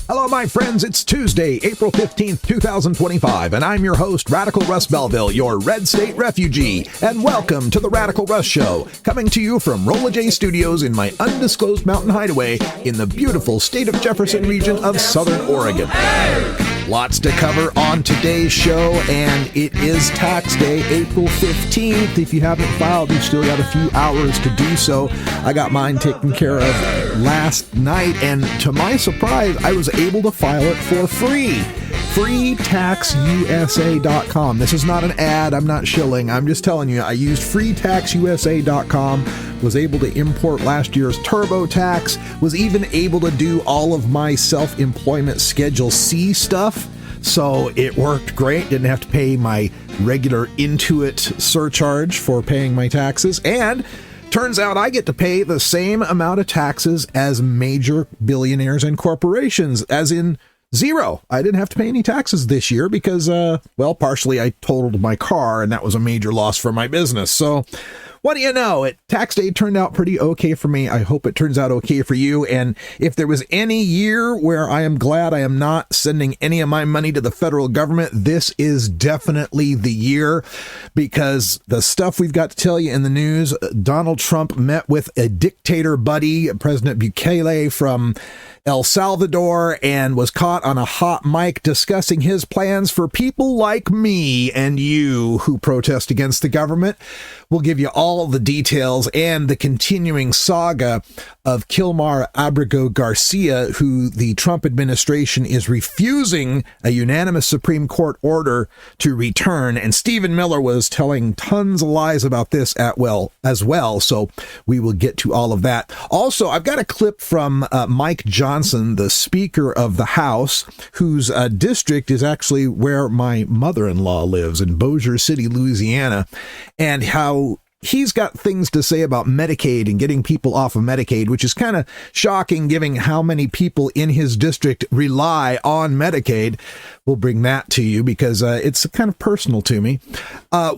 Hello, my friends. It's Tuesday, April 15th, 2025, and I'm your host, Radical Russ Belville, your Red State refugee, and welcome to the Radical Russ Show, coming to you from Rolla J Studios in my undisclosed mountain hideaway in the beautiful state of Jefferson region of Southern Oregon. Lots to cover on today's show, and it is tax day, April 15th. If you haven't filed, you've still got a few hours to do so. I got mine taken care of last night, and to my surprise, I was able to file it for free. freetaxusa.com. This is not an ad. I'm not shilling. I'm just telling you, I used freetaxusa.com, was able to import last year's TurboTax, was even able to do all of my self-employment Schedule C stuff. So it worked great. Didn't have to pay my regular Intuit surcharge for paying my taxes. And turns out I get to pay the same amount of taxes as major billionaires and corporations, as in zero. I didn't have to pay any taxes this year because, partially I totaled my car, and that was a major loss for my business. So what do you know? Tax day turned out pretty okay for me. I hope it turns out okay for you. And if there was any year where I am glad I am not sending any of my money to the federal government, this is definitely the year, because the stuff we've got to tell you in the news. Donald Trump met with a dictator buddy, President Bukele from El Salvador, and was caught on a hot mic discussing his plans for people like me and you who protest against the government. We'll give you all the details and the continuing saga of Kilmar Abrego Garcia, who the Trump administration is refusing a unanimous Supreme Court order to return. And Stephen Miller was telling tons of lies about this as well. So we will get to all of that. Also, I've got a clip from Mike Johnson, the Speaker of the House, whose district is actually where my mother-in-law lives, in Bossier City, Louisiana, and how he's got things to say about Medicaid and getting people off of Medicaid, which is kind of shocking given how many people in his district rely on Medicaid. We'll bring that to you because it's kind of personal to me.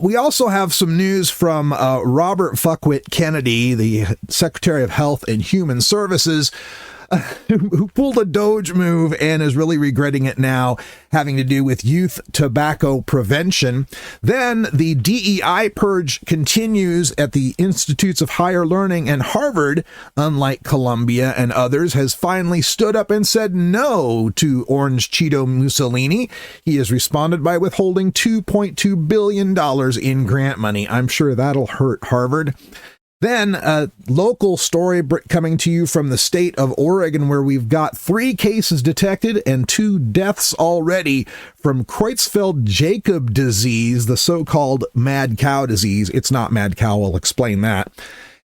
We also have some news from Robert Fuckwit Kennedy, the Secretary of Health and Human Services, who pulled a Doge move and is really regretting it now, having to do with youth tobacco prevention. Then the DEI purge continues at the Institutes of Higher Learning, and Harvard, unlike Columbia and others, has finally stood up and said no to Orange Cheeto Mussolini. He has responded by withholding $2.2 billion in grant money. I'm sure that'll hurt Harvard. Then a local story coming to you from the state of Oregon, where we've got 3 cases detected and 2 deaths already from Creutzfeldt-Jakob disease, the so-called mad cow disease. It's not mad cow. I'll explain that.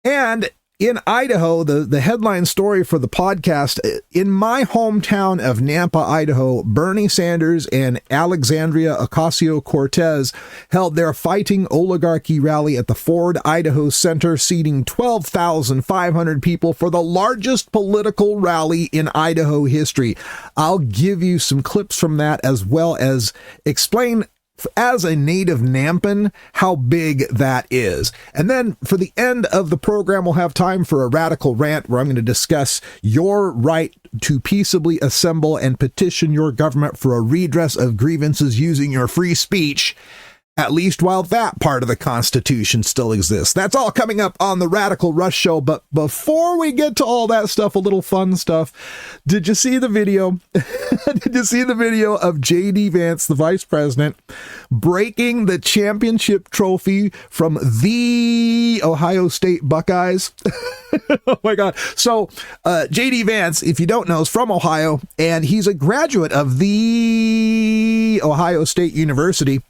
And in Idaho, the headline story for the podcast, in my hometown of Nampa, Idaho, Bernie Sanders and Alexandria Ocasio-Cortez held their Fighting Oligarchy rally at the Ford, Idaho Center, seating 12,500 people for the largest political rally in Idaho history. I'll give you some clips from that, as well as explain, as a native Nampan, how big that is. And then for the end of the program, we'll have time for a radical rant where I'm going to discuss your right to peaceably assemble and petition your government for a redress of grievances using your free speech, at least while that part of the Constitution still exists. That's all coming up on the Radical Rush Show. But before we get to all that stuff, a little fun stuff. Did you see the video? Did you see the video of J.D. Vance, the vice president, breaking the championship trophy from the Ohio State Buckeyes? Oh my God. So J.D. Vance, if you don't know, is from Ohio, and he's a graduate of the Ohio State University.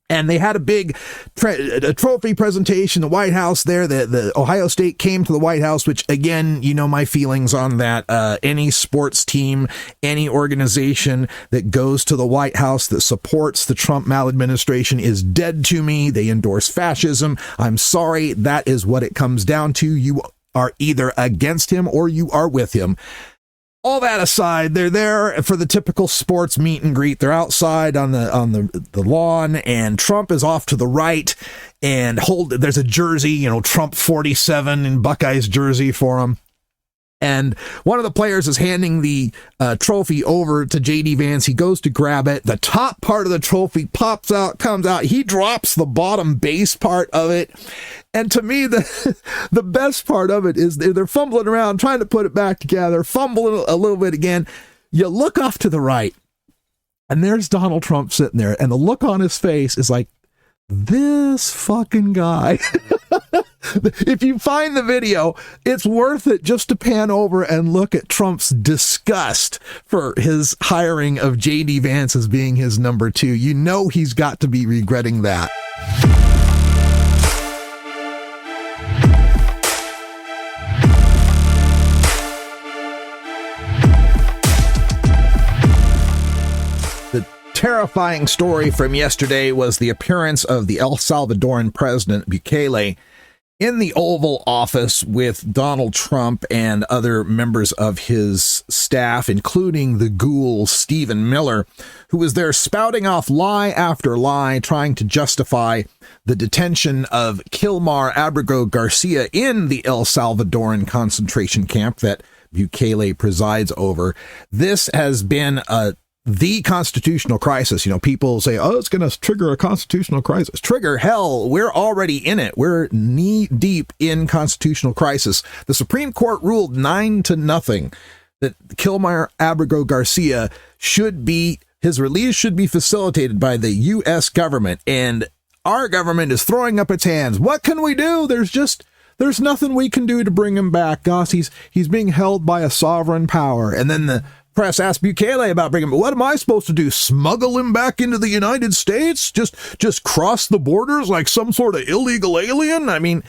And they had a big trophy presentation, the White House there. The Ohio State came to the White House, which, again, you know my feelings on that. Any sports team, any organization that goes to the White House that supports the Trump maladministration is dead to me. They endorse fascism. I'm sorry. That is what it comes down to. You are either against him or you are with him. All that aside, they're there for the typical sports meet and greet. They're outside on the lawn, and Trump is off to the right, and there's a jersey, Trump 47 in Buckeyes jersey for him. And one of the players is handing the trophy over to JD Vance. He goes to grab it. The top part of the trophy pops out, comes out. He drops the bottom base part of it. And to me, the best part of it is they're fumbling around, trying to put it back together, fumbling a little bit again. You look off to the right, and there's Donald Trump sitting there. And the look on his face is like, this fucking guy. If you find the video, it's worth it just to pan over and look at Trump's disgust for his hiring of JD Vance as being his number 2. You know he's got to be regretting that. The terrifying story from yesterday was the appearance of the El Salvadoran President Bukele in the Oval Office with Donald Trump and other members of his staff, including the ghoul Stephen Miller, who was there spouting off lie after lie, trying to justify the detention of Kilmar Abrego Garcia in the El Salvadoran concentration camp that Bukele presides over. This has been the constitutional crisis. You know, people say, oh, it's going to trigger a constitutional crisis. Trigger? Hell, we're already in it. We're knee deep in constitutional crisis. The Supreme Court ruled 9-0 that Kilmar Abrego Garcia his release should be facilitated by the U.S. government. And our government is throwing up its hands. What can we do? There's nothing we can do to bring him back. Goss, he's being held by a sovereign power. And then the press asked Bukele about bringing him. What am I supposed to do? Smuggle him back into the United States? Just cross the borders like some sort of illegal alien? I mean,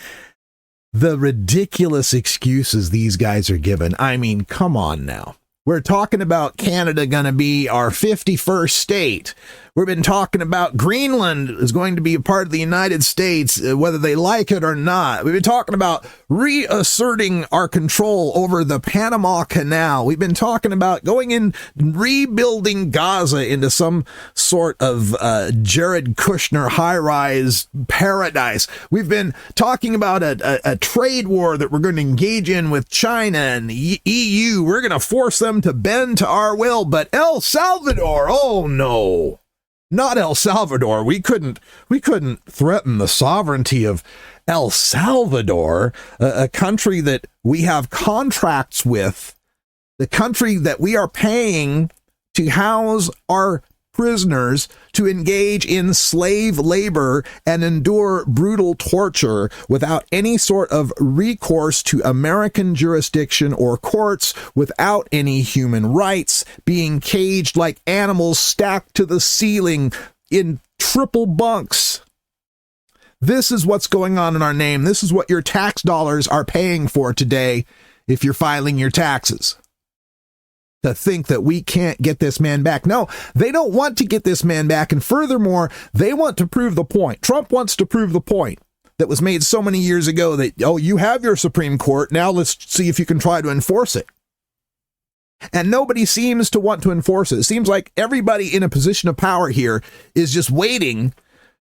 the ridiculous excuses these guys are given. I mean, come on now. We're talking about Canada going to be our 51st state. We've been talking about Greenland is going to be a part of the United States, whether they like it or not. We've been talking about reasserting our control over the Panama Canal. We've been talking about going in, rebuilding Gaza into some sort of Jared Kushner high-rise paradise. We've been talking about a trade war that we're going to engage in with China and the EU. We're going to force them to bend to our will. But El Salvador, oh no. Not El Salvador. We couldn't threaten the sovereignty of El Salvador, a country that we have contracts with, the country that we are paying to house our prisoners, to engage in slave labor and endure brutal torture without any sort of recourse to American jurisdiction or courts, without any human rights, being caged like animals stacked to the ceiling in triple bunks. This is what's going on in our name. This is what your tax dollars are paying for today if you're filing your taxes. To think that we can't get this man back. No, they don't want to get this man back. And furthermore, they want to prove the point. Trump wants to prove the point that was made so many years ago that, oh, you have your Supreme Court. Now let's see if you can try to enforce it. And nobody seems to want to enforce it. It seems like everybody in a position of power here is just waiting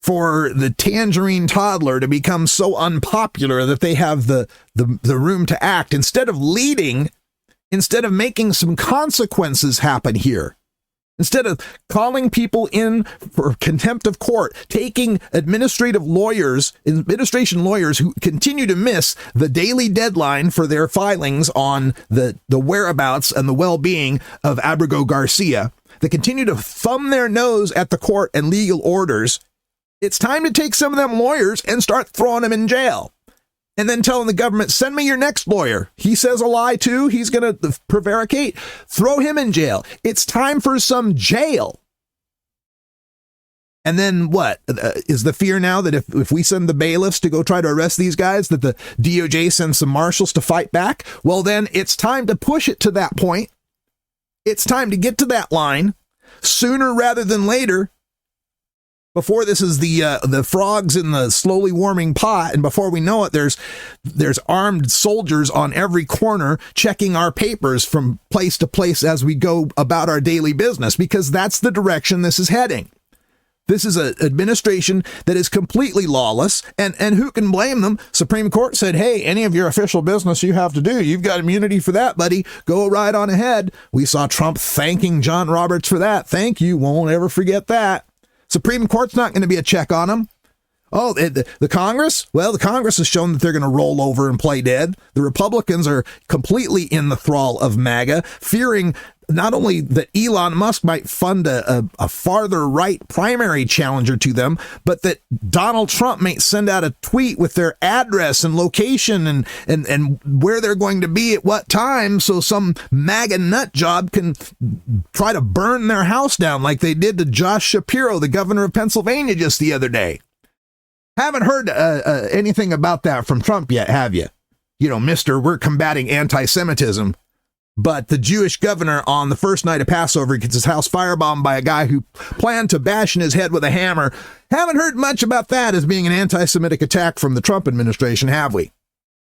for the tangerine toddler to become so unpopular that they have the room to act instead of leading. Instead of making some consequences happen here, instead of calling people in for contempt of court, taking administration lawyers who continue to miss the daily deadline for their filings on the whereabouts and the well-being of Abrego Garcia, that continue to thumb their nose at the court and legal orders. It's time to take some of them lawyers and start throwing them in jail. And then telling the government, send me your next lawyer. He says a lie too. He's going to prevaricate. Throw him in jail. It's time for some jail. And then what? Is the fear now that if we send the bailiffs to go try to arrest these guys, that the DOJ sends some marshals to fight back? Well, then it's time to push it to that point. It's time to get to that line sooner rather than later. Before this is the frogs in the slowly warming pot, and before we know it, there's armed soldiers on every corner checking our papers from place to place as we go about our daily business, because that's the direction this is heading. This is an administration that is completely lawless, and who can blame them? Supreme Court said, hey, any of your official business you have to do, you've got immunity for that, buddy. Go right on ahead. We saw Trump thanking John Roberts for that. Thank you. Won't ever forget that. Supreme Court's not going to be a check on him. Oh, the Congress? Well, the Congress has shown that they're going to roll over and play dead. The Republicans are completely in the thrall of MAGA, fearing not only that Elon Musk might fund a farther right primary challenger to them, but that Donald Trump may send out a tweet with their address and location and where they're going to be at what time, so some MAGA nut job can try to burn their house down like they did to Josh Shapiro, the governor of Pennsylvania, just the other day. Haven't heard anything about that from Trump yet, have you? You know, Mr. We're combating anti-Semitism. But the Jewish governor on the first night of Passover gets his house firebombed by a guy who planned to bash in his head with a hammer. Haven't heard much about that as being an anti-Semitic attack from the Trump administration, have we?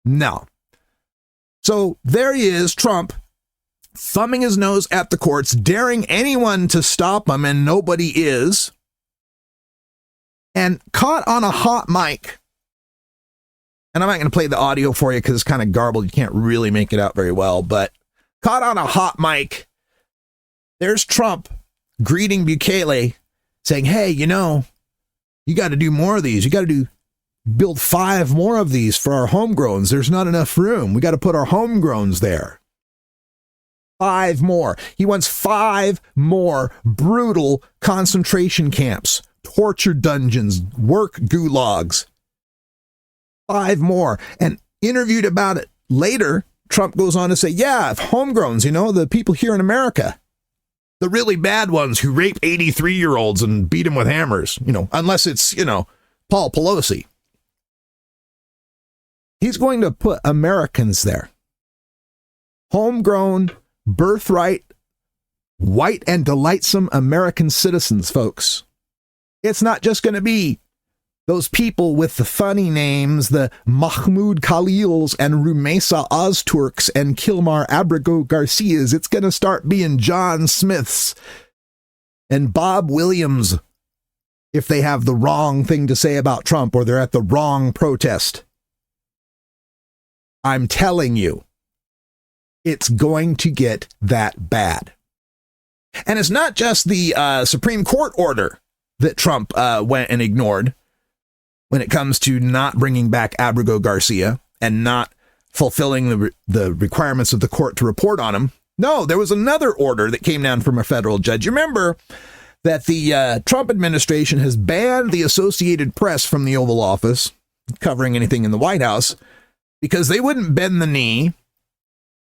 No. So there he is, Trump, thumbing his nose at the courts, daring anyone to stop him, and nobody is. And caught on a hot mic. And I'm not going to play the audio for you because it's kind of garbled. You can't really make it out very well, but caught on a hot mic. There's Trump greeting Bukele, saying, hey, you know, you got to do more of these. You got to build 5 more of these for our homegrowns. There's not enough room. We got to put our homegrowns there. 5 more. He wants 5 more brutal concentration camps, torture dungeons, work gulags. 5 more. And interviewed about it later, Trump goes on to say, yeah, if homegrowns, you know, the people here in America, the really bad ones who rape 83-year-olds and beat them with hammers, you know, unless it's, you know, Paul Pelosi. He's going to put Americans there. Homegrown, birthright, white and delightsome American citizens, folks. It's not just going to be those people with the funny names, the Mahmoud Khalils and Rumesa Ozturks and Kilmar Abrego Garcias. It's going to start being John Smiths and Bob Williams if they have the wrong thing to say about Trump or they're at the wrong protest. I'm telling you, it's going to get that bad. And it's not just the Supreme Court order that Trump went and ignored when it comes to not bringing back Abrego Garcia and not fulfilling the requirements of the court to report on him. No, there was another order that came down from a federal judge. You remember that the Trump administration has banned the Associated Press from the Oval Office, covering anything in the White House, because they wouldn't bend the knee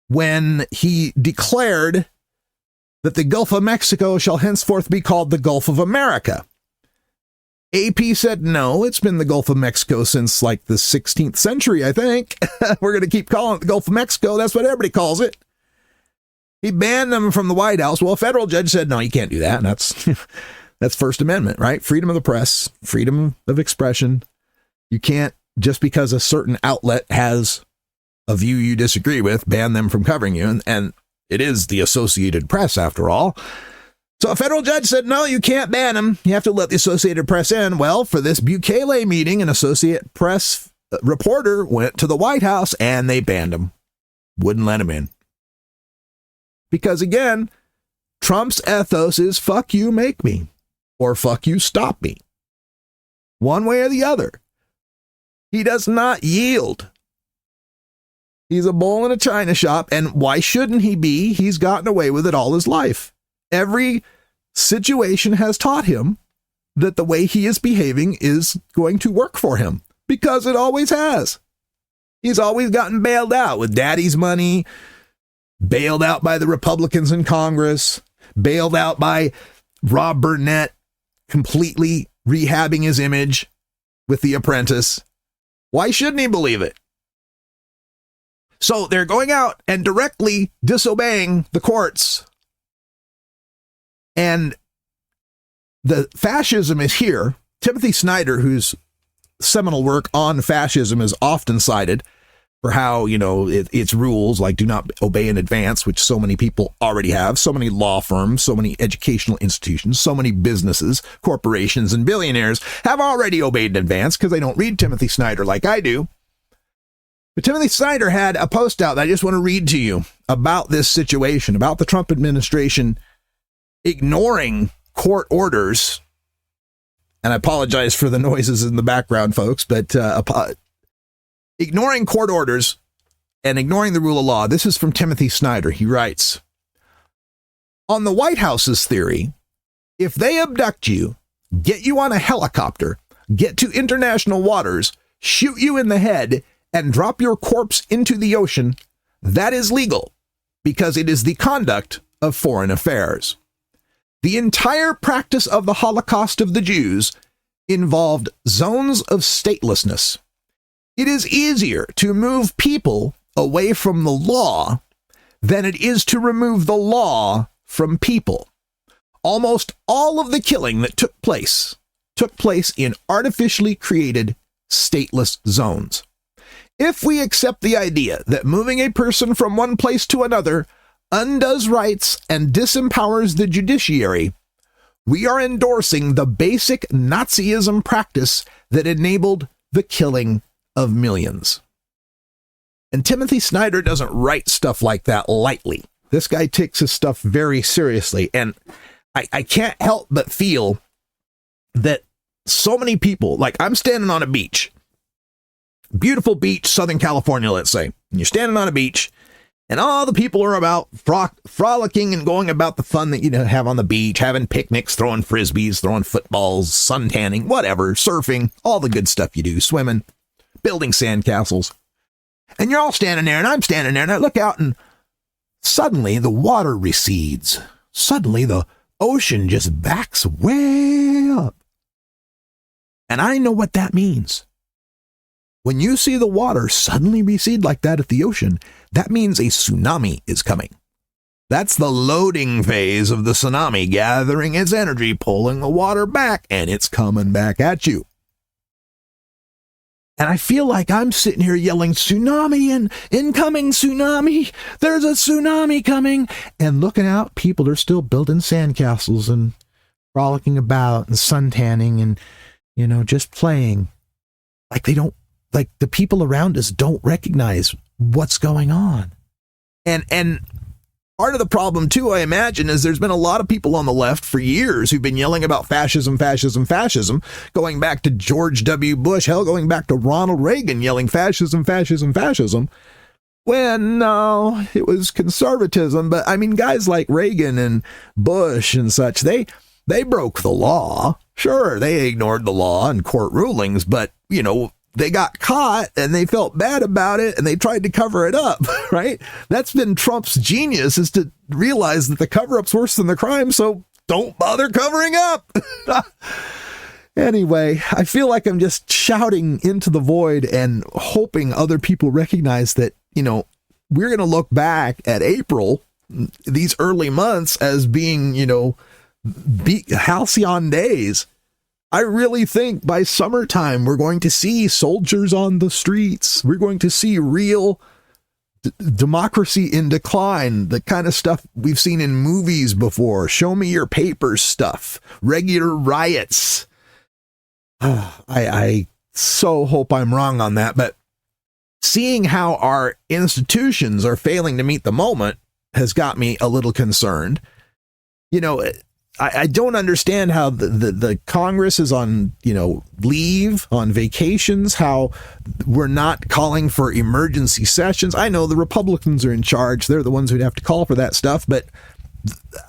when he declared that the Gulf of Mexico shall henceforth be called the Gulf of America. AP said, no, it's been the Gulf of Mexico since like the 16th century, I think. We're going to keep calling it the Gulf of Mexico. That's what everybody calls it. He banned them from the White House. Well, a federal judge said, no, you can't do that. And that's First Amendment, right? Freedom of the press, freedom of expression. You can't, just because a certain outlet has a view you disagree with, ban them from covering you. And it is the Associated Press, after all. So a federal judge said, no, you can't ban them. You have to let the Associated Press in. Well, for this Bukele meeting, an Associated Press reporter went to the White House and they banned him. Wouldn't let him in. Because again, Trump's ethos is fuck you, make me, or fuck you, stop me. One way or the other. He does not yield. He's a bull in a china shop, and why shouldn't he be? He's gotten away with it all his life. Every situation has taught him that the way he is behaving is going to work for him, because it always has. He's always gotten bailed out with daddy's money, bailed out by the Republicans in Congress, bailed out by Rob Burnett, completely rehabbing his image with The Apprentice. Why shouldn't he believe it? So they're going out and directly disobeying the courts. And the fascism is here. Timothy Snyder, whose seminal work on fascism is often cited, for how, its rules, like do not obey in advance, which so many people already have, so many law firms, so many educational institutions, so many businesses, corporations, and billionaires have already obeyed in advance because they don't read Timothy Snyder like I do. But Timothy Snyder had a post out that I just want to read to you about this situation, about the Trump administration ignoring court orders. And I apologize for the noises in the background, folks, but ignoring court orders and ignoring the rule of law. This is from Timothy Snyder. He writes, on the White House's theory, if they abduct you, get you on a helicopter, get to international waters, shoot you in the head, and drop your corpse into the ocean, that is legal because it is the conduct of foreign affairs. The entire practice of the Holocaust of the Jews involved zones of statelessness. It is easier to move people away from the law than it is to remove the law from people. Almost all of the killing that took place in artificially created stateless zones. If we accept the idea that moving a person from one place to another undoes rights and disempowers the judiciary, we are endorsing the basic Nazism practice that enabled the killing of millions. And Timothy Snyder doesn't write stuff like that lightly. This guy takes his stuff very seriously. And I can't help but feel that so many people, like I'm standing on a beach, beautiful beach, Southern California, let's say, and you're standing on a beach and all the people are about frolicking and going about the fun that you have on the beach, having picnics, throwing frisbees, throwing footballs, suntanning, whatever, surfing, all the good stuff you do, swimming, building sandcastles. And you're all standing there, and I'm standing there, and I look out, and suddenly the water recedes. Suddenly the ocean just backs way up. And I know what that means. When you see the water suddenly recede like that at the ocean, that means a tsunami is coming. That's the loading phase of the tsunami, gathering its energy, pulling the water back, and it's coming back at you. And I feel like I'm sitting here yelling, tsunami and incoming tsunami. There's a tsunami coming. And looking out, people are still building sandcastles and frolicking about and suntanning and, just playing. Like the people around us don't recognize what's going on. And part of the problem, too, I imagine, is there's been a lot of people on the left for years who've been yelling about fascism, going back to George W. Bush, going back to Ronald Reagan yelling fascism. When, no, it was conservatism. But, I mean, guys like Reagan and Bush and such, they broke the law. Sure, they ignored the law and court rulings, but, they got caught and they felt bad about it and they tried to cover it up, right? That's been Trump's genius, is to realize that the cover-up's worse than the crime, so don't bother covering up. Anyway, I feel like I'm just shouting into the void and hoping other people recognize that, we're going to look back at April, these early months, as being, halcyon days. I really think by summertime, we're going to see soldiers on the streets. We're going to see real democracy in decline, the kind of stuff we've seen in movies before. Show me your papers stuff, regular riots. I so hope I'm wrong on that. But seeing how our institutions are failing to meet the moment has got me a little concerned. I don't understand how the Congress is on, leave, on vacations, how we're not calling for emergency sessions. I know the Republicans are in charge. They're the ones who'd have to call for that stuff. But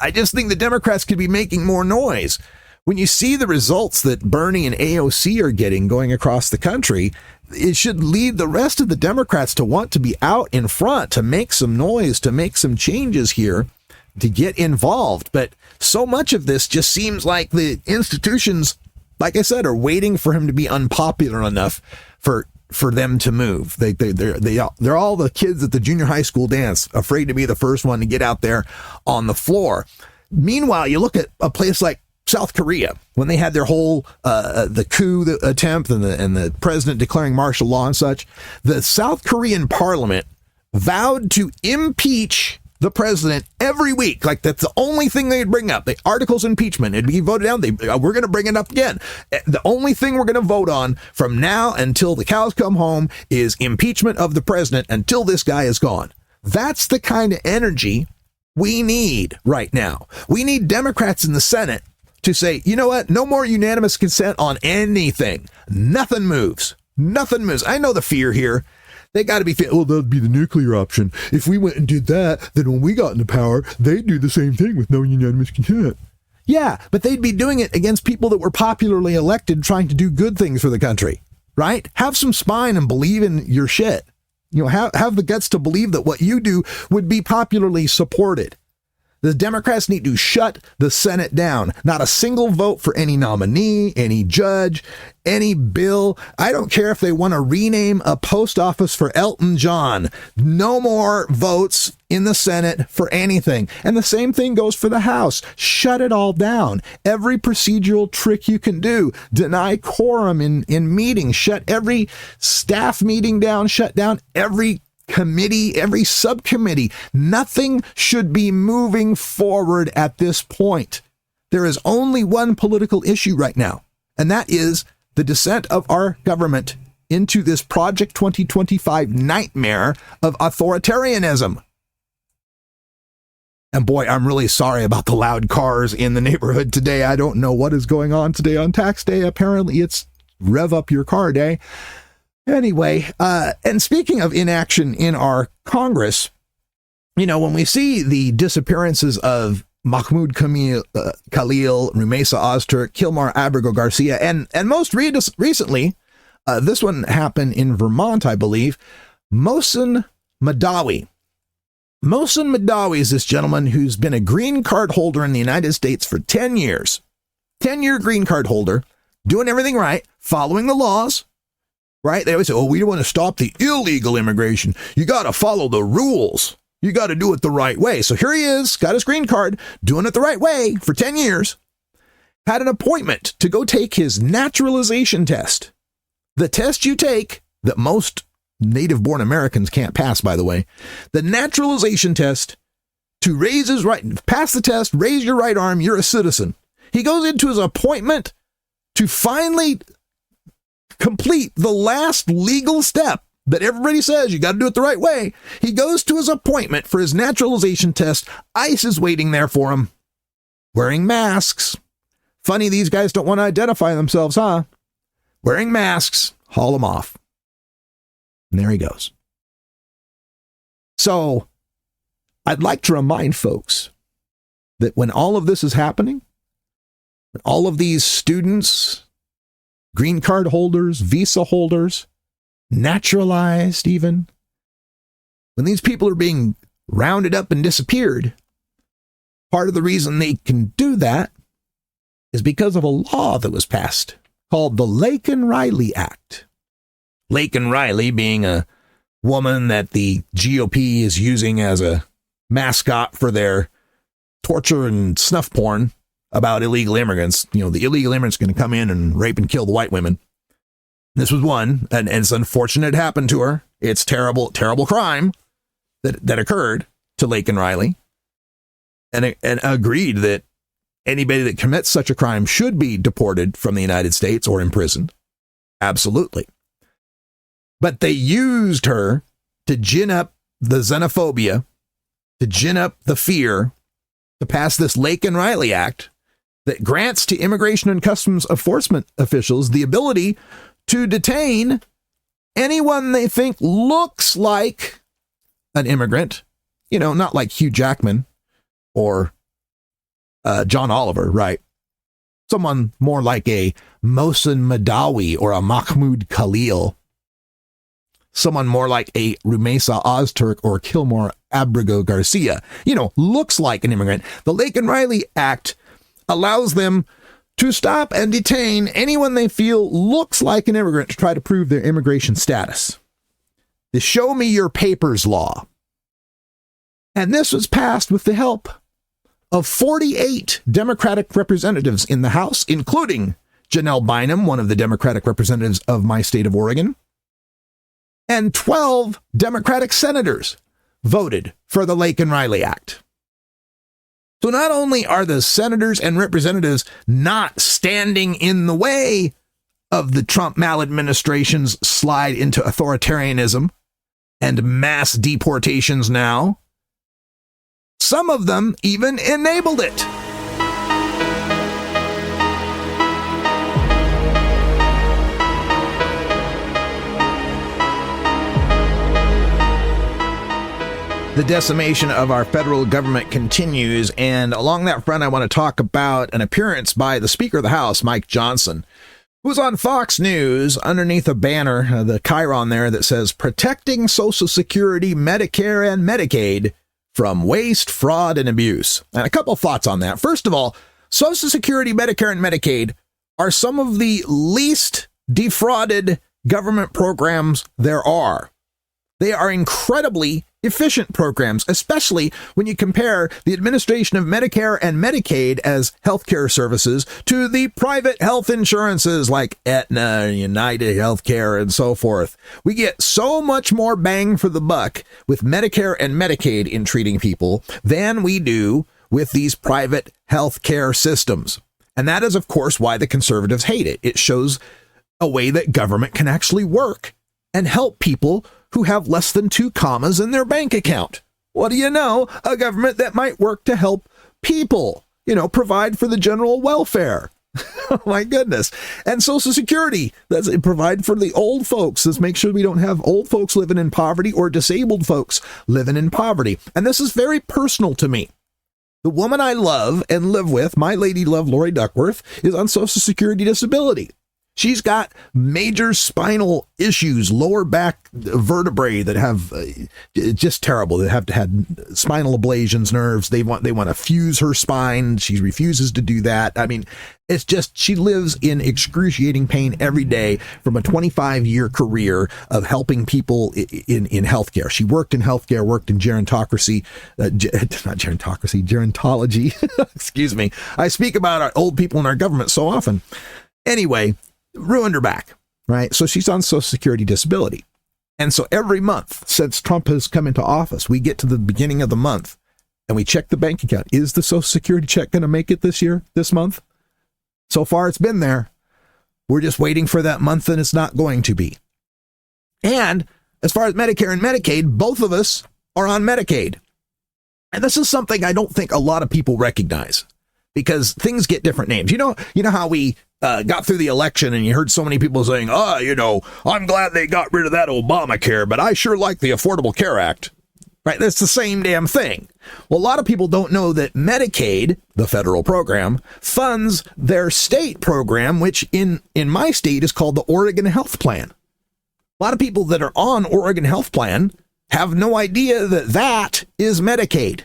I just think the Democrats could be making more noise. When you see the results that Bernie and AOC are getting going across the country, it should lead the rest of the Democrats to want to be out in front, to make some noise, to make some changes here, to get involved. But so much of this just seems like the institutions, like I said, are waiting for him to be unpopular enough for them to move. They're all the kids at the junior high school dance, afraid to be the first one to get out there on the floor. Meanwhile, you look at a place like South Korea, when they had their whole the coup attempt and the president declaring martial law and such, the South Korean parliament vowed to impeach the president every week. Like, that's the only thing they'd bring up. The articles of impeachment, it'd be voted down. We're going to bring it up again. The only thing we're going to vote on from now until the cows come home is impeachment of the president until this guy is gone. That's the kind of energy we need right now. We need Democrats in the Senate to say, you know what? No more unanimous consent on anything. Nothing moves. Nothing moves. I know the fear here. They got to be, oh, that'd be the nuclear option. If we went and did that, then when we got into power, they'd do the same thing with no unanimous consent. Yeah, but they'd be doing it against people that were popularly elected trying to do good things for the country, right? Have some spine and believe in your shit. You know, have the guts to believe that what you do would be popularly supported. The Democrats need to shut the Senate down. Not a single vote for any nominee, any judge, any bill. I don't care if they want to rename a post office for Elton John. No more votes in the Senate for anything. And the same thing goes for the House. Shut it all down. Every procedural trick you can do. Deny quorum in meetings. Shut every staff meeting down. Shut down every committee, every subcommittee. Nothing should be moving forward at this point. There is only one political issue right now, and that is the descent of our government into this Project 2025 nightmare of authoritarianism. And boy, I'm really sorry about the loud cars in the neighborhood today. I don't know what is going on today on tax day. Apparently it's rev up your car day. Anyway, and speaking of inaction in our Congress, you know, when we see the disappearances of Mahmoud Khalil, Rumesa Ozturk, Kilmar Abrego Garcia, and most recently, this one happened in Vermont, I believe, Mohsen Madawi. Mohsen Madawi is this gentleman who's been a green card holder in the United States for 10 years. 10-year green card holder, doing everything right, following the laws. Right? They always say, oh, we don't want to stop the illegal immigration. You got to follow the rules. You got to do it the right way. So here he is, got his green card, doing it the right way for 10 years. Had an appointment to go take his naturalization test. The test you take that most native-born Americans can't pass, by the way. The naturalization test to raise his right, pass the test, raise your right arm, you're a citizen. He goes into his appointment to finally complete the last legal step that everybody says you got to do it the right way. He goes to his appointment for his naturalization test. ICE is waiting there for him, wearing masks. Funny, these guys don't want to identify themselves, huh? Wearing masks, haul him off. And there he goes. So I'd like to remind folks that when all of this is happening, when all of these students, green card holders, visa holders, naturalized even, when these people are being rounded up and disappeared, part of the reason they can do that is because of a law that was passed called the Laken-Riley Act. Laken-Riley being a woman that the GOP is using as a mascot for their torture and snuff porn about illegal immigrants. You know, the illegal immigrants going to come in and rape and kill the white women. This was one, and it's unfortunate it happened to her. It's terrible, terrible crime that occurred to Laken-Riley, and agreed that anybody that commits such a crime should be deported from the United States or imprisoned. Absolutely. But they used her to gin up the xenophobia, to gin up the fear, to pass this Laken-Riley Act that grants to Immigration and Customs Enforcement officials the ability to detain anyone they think looks like an immigrant, you know, not like Hugh Jackman or John Oliver, right? Someone more like a Mohsen Madawi or a Mahmoud Khalil. Someone more like a Rumesa Ozturk or Kilmar Abrego Garcia, you know, looks like an immigrant. The Laken-Riley Act allows them to stop and detain anyone they feel looks like an immigrant to try to prove their immigration status. The Show Me Your Papers law. And this was passed with the help of 48 Democratic representatives in the House, including Janelle Bynum, one of the Democratic representatives of my state of Oregon, and 12 Democratic senators voted for the Lake and Riley Act. So not only are the senators and representatives not standing in the way of the Trump maladministration's slide into authoritarianism and mass deportations now, some of them even enabled it. The decimation of our federal government continues, and along that front, I want to talk about an appearance by the Speaker of the House, Mike Johnson, who's on Fox News underneath a banner, the chyron there that says, "Protecting Social Security, Medicare, and Medicaid from Waste, Fraud, and Abuse." And a couple thoughts on that. First of all, Social Security, Medicare, and Medicaid are some of the least defrauded government programs there are. They are incredibly efficient programs, especially when you compare the administration of Medicare and Medicaid as healthcare services to the private health insurances like Aetna, United Healthcare, and so forth. We get so much more bang for the buck with Medicare and Medicaid in treating people than we do with these private healthcare systems. And that is, of course, why the conservatives hate it. It shows a way that government can actually work and help people who have less than 2 commas in their bank account. What do you know? A government that might work to help people, provide for the general welfare. Oh my goodness. And Social Security, that's provide for the old folks. Let's make sure we don't have old folks living in poverty or disabled folks living in poverty. And this is very personal to me. The woman I love and live with, my lady love, Lori Duckworth, is on Social Security disability. She's got major spinal issues, lower back vertebrae that have just terrible. They have had spinal ablations, nerves. They want to fuse her spine. She refuses to do that. I mean, it's just she lives in excruciating pain every day from a 25-year career of helping people in healthcare. She worked in healthcare, worked in gerontocracy, gerontology. Excuse me. I speak about our old people in our government so often. Anyway, ruined her back, right? So she's on Social Security disability. And so every month since Trump has come into office, we get to the beginning of the month and we check the bank account. Is the Social Security check going to make it this month? So far, it's been there. We're just waiting for that month and it's not going to be. And as far as Medicare and Medicaid, both of us are on Medicaid. And this is something I don't think a lot of people recognize because things get different names. You know how we got through the election and you heard so many people saying, I'm glad they got rid of that Obamacare, but I sure like the Affordable Care Act. Right? That's the same damn thing. Well, a lot of people don't know that Medicaid, the federal program, funds their state program, which in my state is called the Oregon Health Plan. A lot of people that are on Oregon Health Plan have no idea that is Medicaid.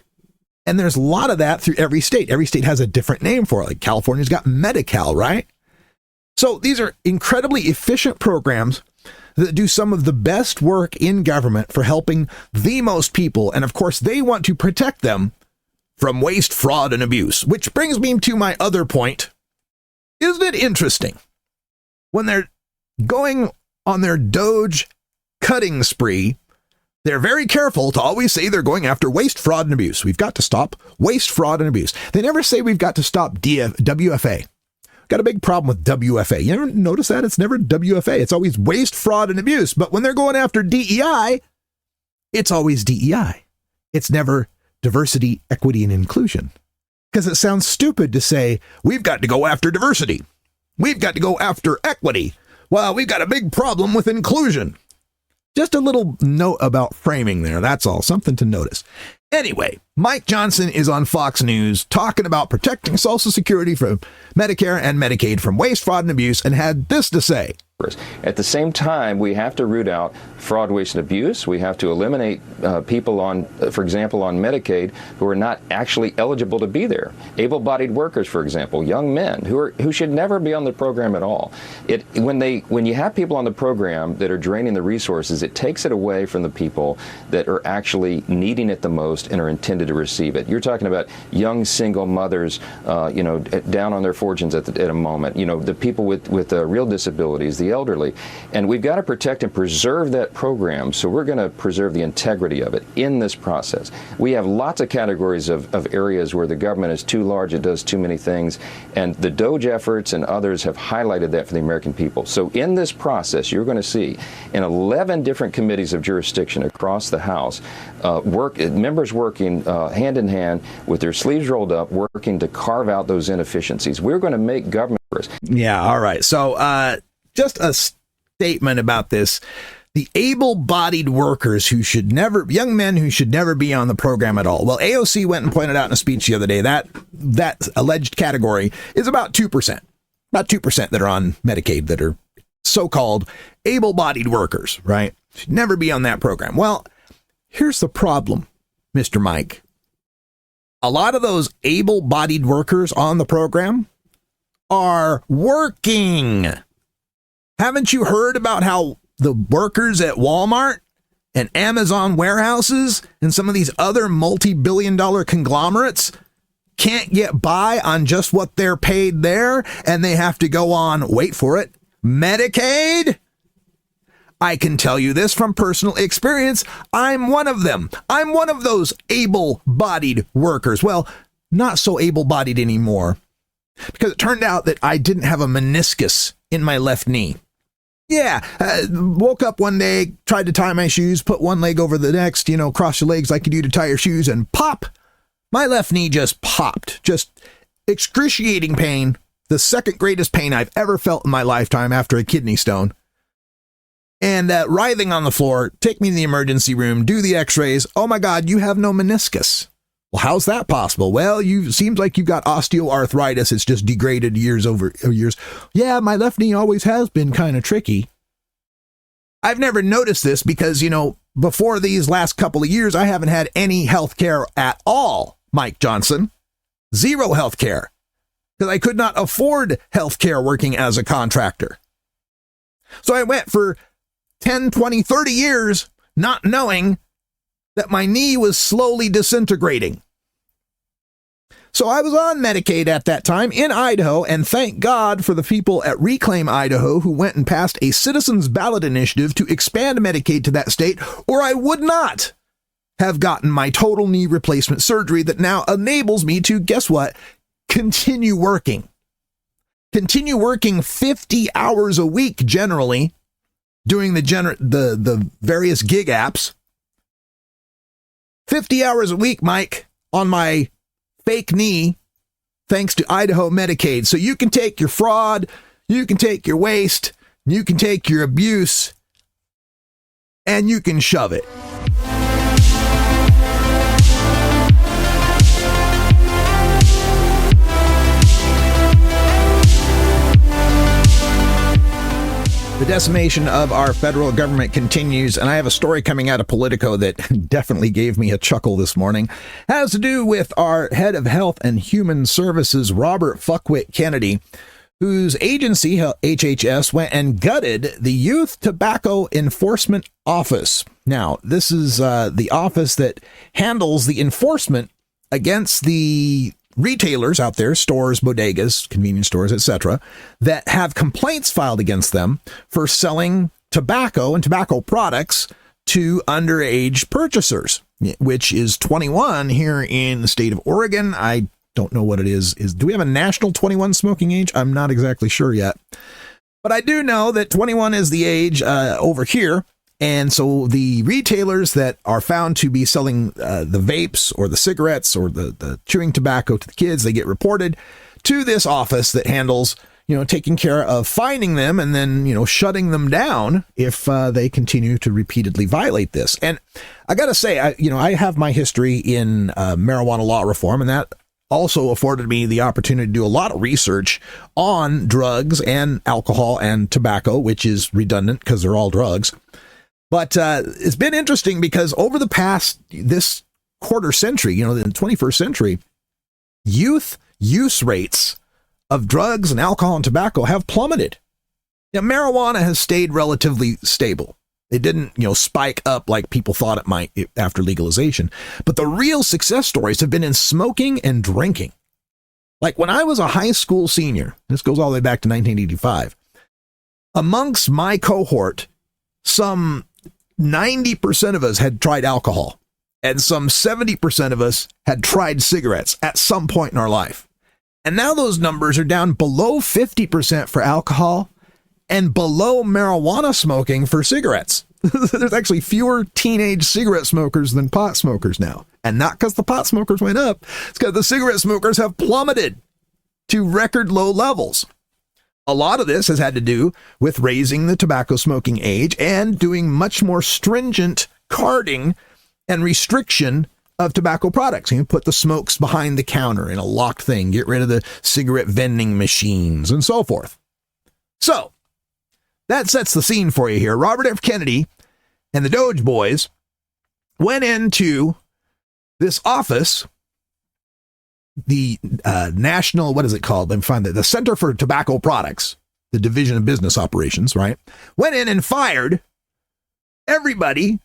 And there's a lot of that through every state. Every state has a different name for it. Like California's got Medi-Cal, right? So these are incredibly efficient programs that do some of the best work in government for helping the most people. And of course, they want to protect them from waste, fraud, and abuse, which brings me to my other point. Isn't it interesting when they're going on their Doge cutting spree, they're very careful to always say they're going after waste, fraud, and abuse. We've got to stop waste, fraud, and abuse. They never say we've got to stop WFA. Got a big problem with WFA. You ever notice that? It's never WFA. It's always waste, fraud, and abuse. But when they're going after DEI, it's always DEI. It's never diversity, equity, and inclusion. Because it sounds stupid to say, we've got to go after diversity. We've got to go after equity. Well, we've got a big problem with inclusion. Just a little note about framing there. That's all. Something to notice. Anyway, Mike Johnson is on Fox News talking about protecting Social Security from Medicare and Medicaid from waste, fraud, and abuse, and had this to say. At the same time, we have to root out fraud, waste, and abuse. We have to eliminate people on, for example, on Medicaid who are not actually eligible to be there. Able-bodied workers, for example, young men who should never be on the program at all. When you have people on the program that are draining the resources, it takes it away from the people that are actually needing it the most most and are intended to receive it. You're talking about young single mothers, down on their fortunes at a moment, the people with real disabilities, the elderly. And we've got to protect and preserve that program, so we're going to preserve the integrity of it in this process. We have lots of categories of areas where the government is too large, it does too many things, and the DOGE efforts and others have highlighted that for the American people. So in this process, you're going to see in 11 different committees of jurisdiction across the House, members working hand in hand with their sleeves rolled up, working to carve out those inefficiencies. We're going to make government. Yeah, all right. So just a statement about this. The able-bodied workers young men who should never be on the program at all. Well, AOC went and pointed out in a speech the other day that alleged category is about 2%. About 2% that are on Medicaid that are so-called able-bodied workers, right? Should never be on that program. Well, here's the problem, Mr. Mike. A lot of those able-bodied workers on the program are working. Haven't you heard about how the workers at Walmart and Amazon warehouses and some of these other multi-billion-dollar conglomerates can't get by on just what they're paid there, and they have to go on, wait for it, Medicaid? I can tell you this from personal experience. I'm one of them. I'm one of those able-bodied workers. Well, not so able-bodied anymore, because it turned out that I didn't have a meniscus in my left knee. Yeah, woke up one day, tried to tie my shoes, put one leg over the next, cross your legs like you do to tie your shoes, and pop! My left knee just popped. Just excruciating pain. The second greatest pain I've ever felt in my lifetime after a kidney stone. And writhing on the floor, take me to the emergency room, do the x-rays. Oh my God, you have no meniscus. Well, how's that possible? Well, seems like you've got osteoarthritis. It's just degraded years over years. Yeah, my left knee always has been kind of tricky. I've never noticed this because, before these last couple of years, I haven't had any health care at all, Mike Johnson. Zero health care. Because I could not afford health care working as a contractor. So I went for 10, 20, 30 years not knowing that my knee was slowly disintegrating. So I was on Medicaid at that time in Idaho, and thank God for the people at Reclaim Idaho who went and passed a citizens ballot initiative to expand Medicaid to that state, or I would not have gotten my total knee replacement surgery that now enables me to, guess what, continue working. Continue working 50 hours a week generally, doing the various gig apps. 50 hours a week, Mike, on my fake knee, thanks to Idaho Medicaid. So you can take your fraud, you can take your waste, you can take your abuse, and you can shove it. The decimation of our federal government continues, and I have a story coming out of Politico that definitely gave me a chuckle this morning. It has to do with our head of Health and Human Services, Robert Fuckwit Kennedy, whose agency, HHS, went and gutted the Youth Tobacco Enforcement Office. Now, this is the office that handles the enforcement against the retailers out there, stores, bodegas, convenience stores, etc., that have complaints filed against them for selling tobacco and tobacco products to underage purchasers, which is 21 here in the state of Oregon. I don't know what it is. Do we have a national 21 smoking age? I'm not exactly sure yet. But I do know that 21 is the age over here. And so the retailers that are found to be selling the vapes or the cigarettes or the chewing tobacco to the kids, they get reported to this office that handles, taking care of finding them and then, shutting them down if they continue to repeatedly violate this. And I got to say, I have my history in marijuana law reform, and that also afforded me the opportunity to do a lot of research on drugs and alcohol and tobacco, which is redundant because they're all drugs. But it's been interesting because over the past, this quarter century, in the 21st century, youth use rates of drugs and alcohol and tobacco have plummeted. Now, marijuana has stayed relatively stable. It didn't, spike up like people thought it might after legalization. But the real success stories have been in smoking and drinking. Like when I was a high school senior, this goes all the way back to 1985, amongst my cohort, some 90% of us had tried alcohol, and some 70% of us had tried cigarettes at some point in our life. And now those numbers are down below 50% for alcohol and below marijuana smoking for cigarettes. There's actually fewer teenage cigarette smokers than pot smokers now. And not because the pot smokers went up, it's because the cigarette smokers have plummeted to record low levels. A lot of this has had to do with raising the tobacco smoking age and doing much more stringent carding and restriction of tobacco products. You put the smokes behind the counter in a locked thing, get rid of the cigarette vending machines and so forth. So that sets the scene for you here. Robert F. Kennedy and the Doge boys went into this office, the national, what is it called? Let me find the Center for Tobacco Products, the Division of Business Operations, right? Went in and fired everybody,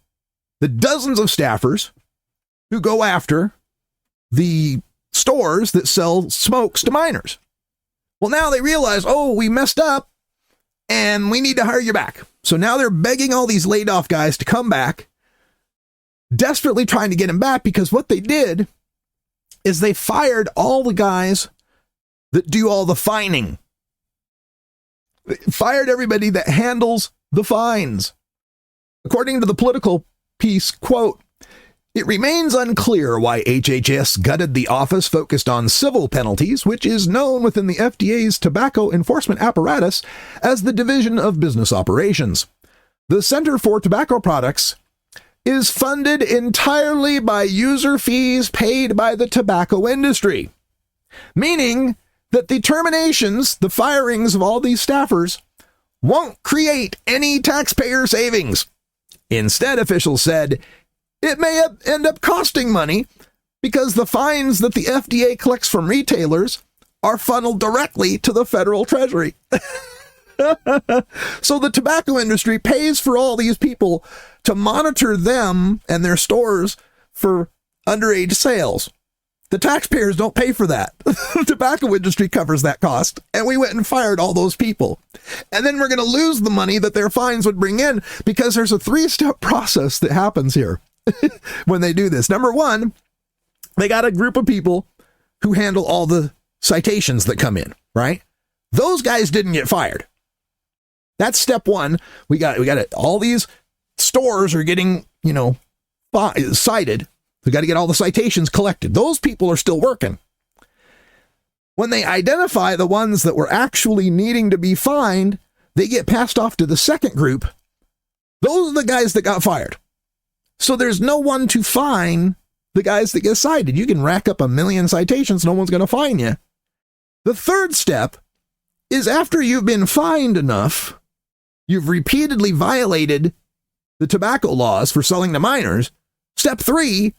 the dozens of staffers who go after the stores that sell smokes to minors. Well, now they realize, oh, we messed up and we need to hire you back. So now they're begging all these laid off guys to come back, desperately trying to get them back, because what they did is they fired all the guys that do all the fining. They fired everybody that handles the fines. According to the Political piece, quote, "It remains unclear why HHS gutted the office focused on civil penalties, which is known within the FDA's tobacco enforcement apparatus as the Division of Business Operations. The Center for Tobacco Products is funded entirely by user fees paid by the tobacco industry, meaning that the terminations, the firings of all these staffers, won't create any taxpayer savings. Instead, officials said, it may end up costing money because the fines that the FDA collects from retailers are funneled directly to the federal treasury." So the tobacco industry pays for all these people to monitor them and their stores for underage sales. The taxpayers don't pay for that. The tobacco industry covers that cost. And we went and fired all those people. And then we're going to lose the money that their fines would bring in, because there's a 3-step process that happens here when they do this. Number one, they got a group of people who handle all the citations that come in, right? Those guys didn't get fired. That's step one. We got it. All these stores are getting, cited. We got to get all the citations collected. Those people are still working. When they identify the ones that were actually needing to be fined, they get passed off to the second group. Those are the guys that got fired. So there's no one to fine the guys that get cited. You can rack up 1 million citations. No one's going to fine you. The third step is, after you've been fined enough, you've repeatedly violated the tobacco laws for selling to minors. Step 3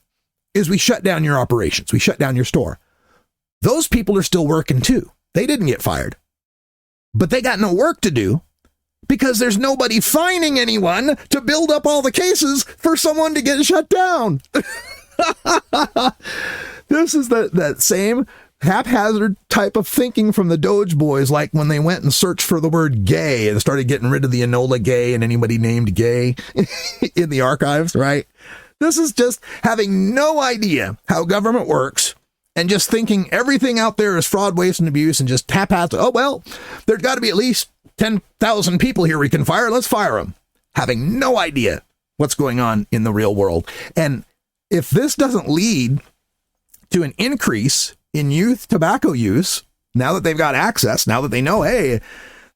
is we shut down your operations. We shut down your store. Those people are still working too. They didn't get fired, but they got no work to do because there's nobody fining anyone to build up all the cases for someone to get shut down. This is that same haphazard type of thinking from the Doge boys, like when they went and searched for the word gay and started getting rid of the Enola Gay and anybody named gay in the archives, right? This is just having no idea how government works and just thinking everything out there is fraud, waste, and abuse, and just haphazard. Oh, well, there's got to be at least 10,000 people here we can fire. Let's fire them. Having no idea what's going on in the real world. And if this doesn't lead to an increase in youth tobacco use, now that they've got access, now that they know, hey,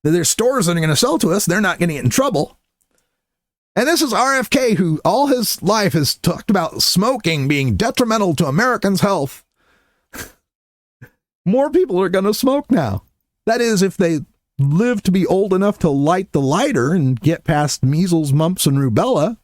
there's stores that are going to sell to us, they're not going to get in trouble. And this is RFK, who all his life has talked about smoking being detrimental to Americans' health. More people are going to smoke now. That is, if they live to be old enough to light the lighter and get past measles, mumps, and rubella.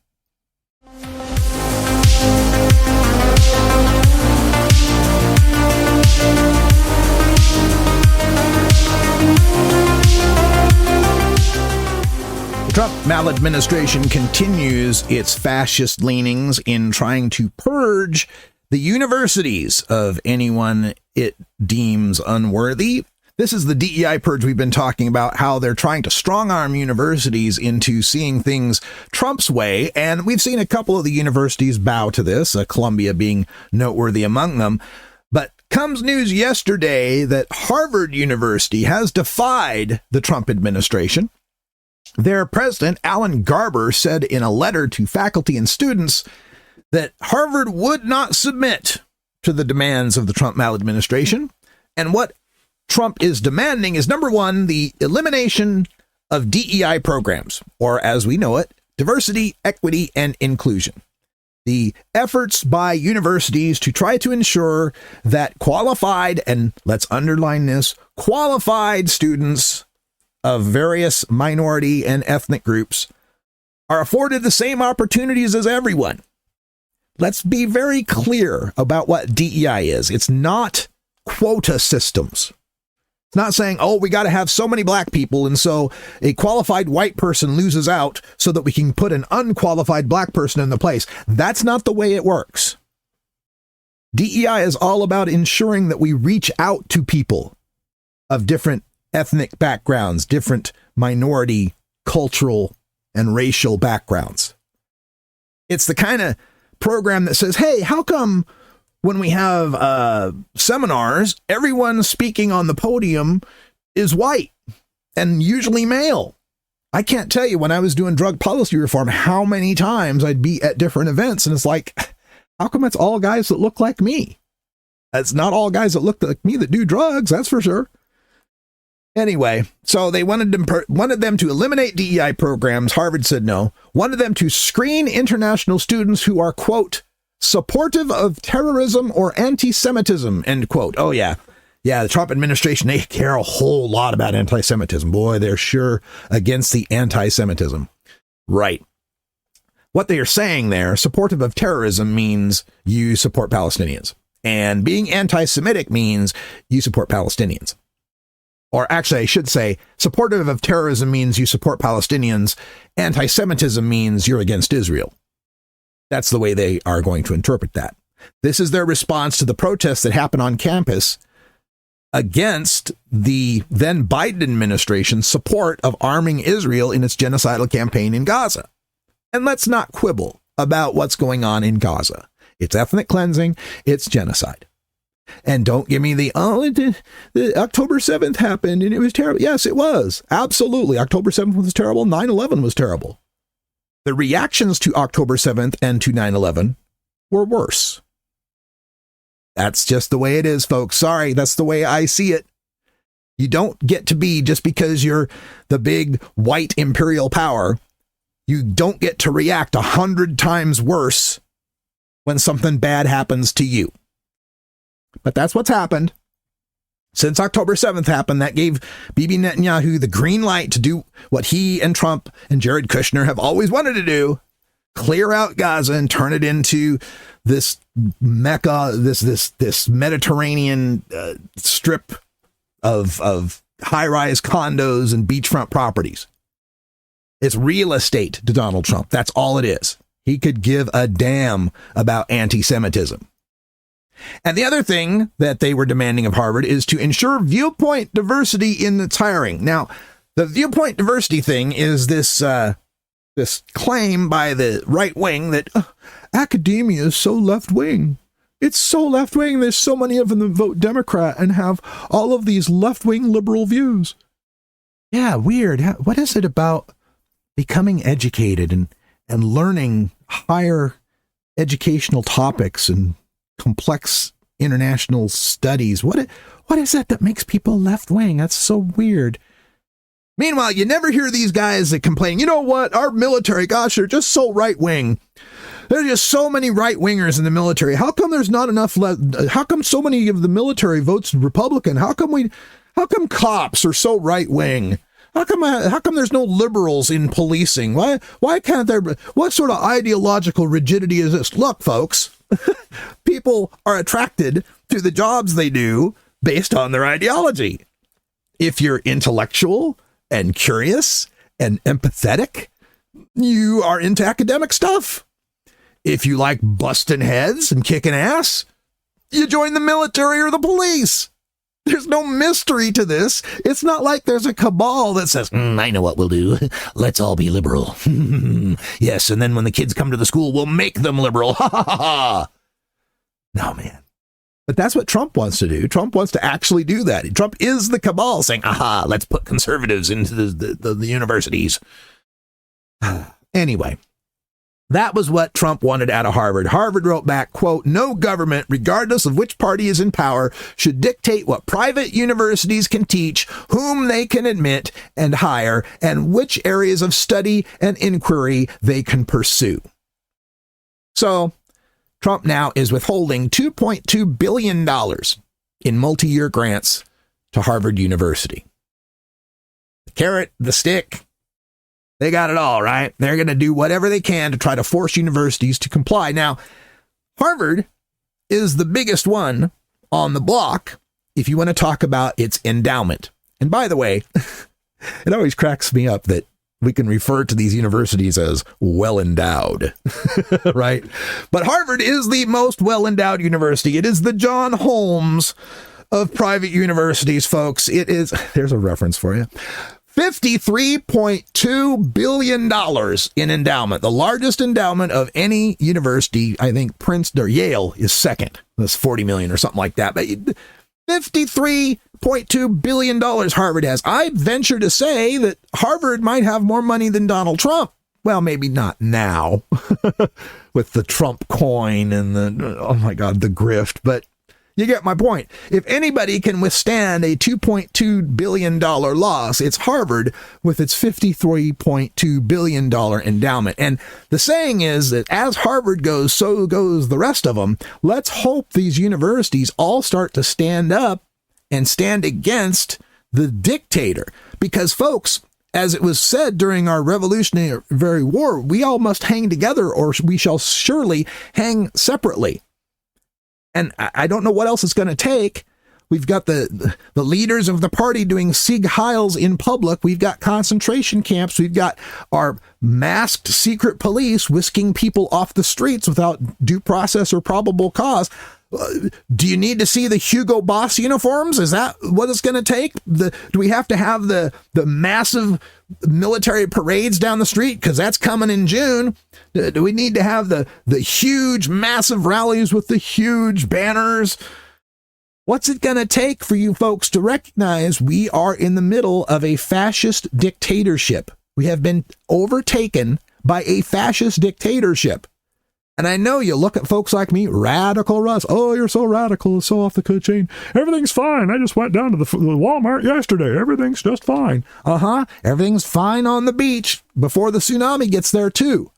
The Trump maladministration continues its fascist leanings in trying to purge the universities of anyone it deems unworthy. This is the DEI purge we've been talking about, how they're trying to strong-arm universities into seeing things Trump's way, and we've seen a couple of the universities bow to this, Columbia being noteworthy among them. But comes news yesterday that Harvard University has defied the Trump administration. Their president, Alan Garber, said in a letter to faculty and students that Harvard would not submit to the demands of the Trump maladministration. And what Trump is demanding is, number one, the elimination of DEI programs, or as we know it, diversity, equity, and inclusion. The efforts by universities to try to ensure that qualified, and let's underline this, qualified students of various minority and ethnic groups are afforded the same opportunities as everyone. Let's be very clear about what DEI is. It's not quota systems. It's not saying, oh, we got to have so many black people, and so a qualified white person loses out so that we can put an unqualified black person in the place. That's not the way it works. DEI is all about ensuring that we reach out to people of different ethnic backgrounds, different minority, cultural, and racial backgrounds. It's the kind of program that says, hey, how come when we have seminars, everyone speaking on the podium is white and usually male? I can't tell you, when I was doing drug policy reform, how many times I'd be at different events, and it's like, how come it's all guys that look like me? It's not all guys that look like me that do drugs, that's for sure. Anyway, so they wanted them to eliminate DEI programs. Harvard said no. Wanted them to screen international students who are, quote, supportive of terrorism or anti-Semitism, end quote. Oh, yeah. Yeah, the Trump administration, they care a whole lot about anti-Semitism. Boy, they're sure against the anti-Semitism. Right. What they are saying there, supportive of terrorism, means you support Palestinians. And being anti-Semitic means you support Palestinians. Or actually, I should say, supportive of terrorism means you support Palestinians. Anti-Semitism means you're against Israel. That's the way they are going to interpret that. This is their response to the protests that happened on campus against the then Biden administration's support of arming Israel in its genocidal campaign in Gaza. And let's not quibble about what's going on in Gaza. It's ethnic cleansing. It's genocide. And don't give me the October 7th happened and it was terrible. Yes, it was. Absolutely. October 7th was terrible. 9/11 was terrible. The reactions to October 7th and to 9/11 were worse. That's just the way it is, folks. Sorry, that's the way I see it. You don't get to be, just because you're the big white imperial power, you don't get to react 100 times worse when something bad happens to you. But that's what's happened. Since October 7th happened, that gave Bibi Netanyahu the green light to do what he and Trump and Jared Kushner have always wanted to do: clear out Gaza and turn it into this Mecca, this Mediterranean strip of high-rise condos and beachfront properties. It's real estate to Donald Trump. That's all it is. He could give a damn about anti-Semitism. And the other thing that they were demanding of Harvard is to ensure viewpoint diversity in its hiring. Now, the viewpoint diversity thing is this claim by the right wing that academia is so left wing. It's so left wing. There's so many of them that vote Democrat and have all of these left wing liberal views. Yeah, weird. What is it about becoming educated and learning higher educational topics and complex international studies? What is that makes people left wing? That's so weird. Meanwhile, you never hear these guys that complain, you know what, our military, gosh, they're just so right wing. There's just so many right wingers in the military. How come there's not enough how come so many of the military votes Republican? How come cops are so right wing? How come there's no liberals in policing? Why can't there be? What sort of ideological rigidity is this? Look, folks, people are attracted to the jobs they do based on their ideology. If you're intellectual and curious and empathetic, you are into academic stuff. If you like busting heads and kicking ass, you join the military or the police. There's no mystery to this. It's not like there's a cabal that says, I know what we'll do. Let's all be liberal. Yes, and then when the kids come to the school, we'll make them liberal. Ha ha ha ha. No, man. But that's what Trump wants to do. Trump wants to actually do that. Trump is the cabal saying, aha, let's put conservatives into the universities. Anyway. That was what Trump wanted out of Harvard. Harvard wrote back, quote, no government, regardless of which party is in power, should dictate what private universities can teach, whom they can admit and hire, and which areas of study and inquiry they can pursue. So Trump now is withholding $2.2 billion in multi-year grants to Harvard University. The carrot, the stick. They got it all, right? They're going to do whatever they can to try to force universities to comply. Now, Harvard is the biggest one on the block if you want to talk about its endowment. And by the way, it always cracks me up that we can refer to these universities as well-endowed, right? But Harvard is the most well-endowed university. It is the John Holmes of private universities, folks. It is, there's a reference for you. $53.2 billion in endowment, the largest endowment of any university. I think Princeton or Yale is second. That's 40 million or something like that. But $53.2 billion Harvard has. I venture to say that Harvard might have more money than Donald Trump. Well, maybe not now with the Trump coin and the, oh my God, the grift. But you get my point. If anybody can withstand a $2.2 billion loss, it's Harvard with its $53.2 billion endowment. And the saying is that as Harvard goes, so goes the rest of them. Let's hope these universities all start to stand up and stand against the dictator. Because, folks, as it was said during our Revolutionary War, we all must hang together or we shall surely hang separately. And I don't know what else it's going to take. We've got the leaders of the party doing Sieg Heils in public. We've got concentration camps. We've got our masked secret police whisking people off the streets without due process or probable cause. Do you need to see the Hugo Boss uniforms? Is that what it's going to take? Do we have to have the massive military parades down the street? Because that's coming in June. Do we need to have the huge, massive rallies with the huge banners? What's it going to take for you folks to recognize we are in the middle of a fascist dictatorship? We have been overtaken by a fascist dictatorship. And I know you look at folks like me, Radical Russ. Oh, you're so radical, it's so off the chain. Everything's fine. I just went down to the Walmart yesterday. Everything's just fine. Everything's fine on the beach before the tsunami gets there too.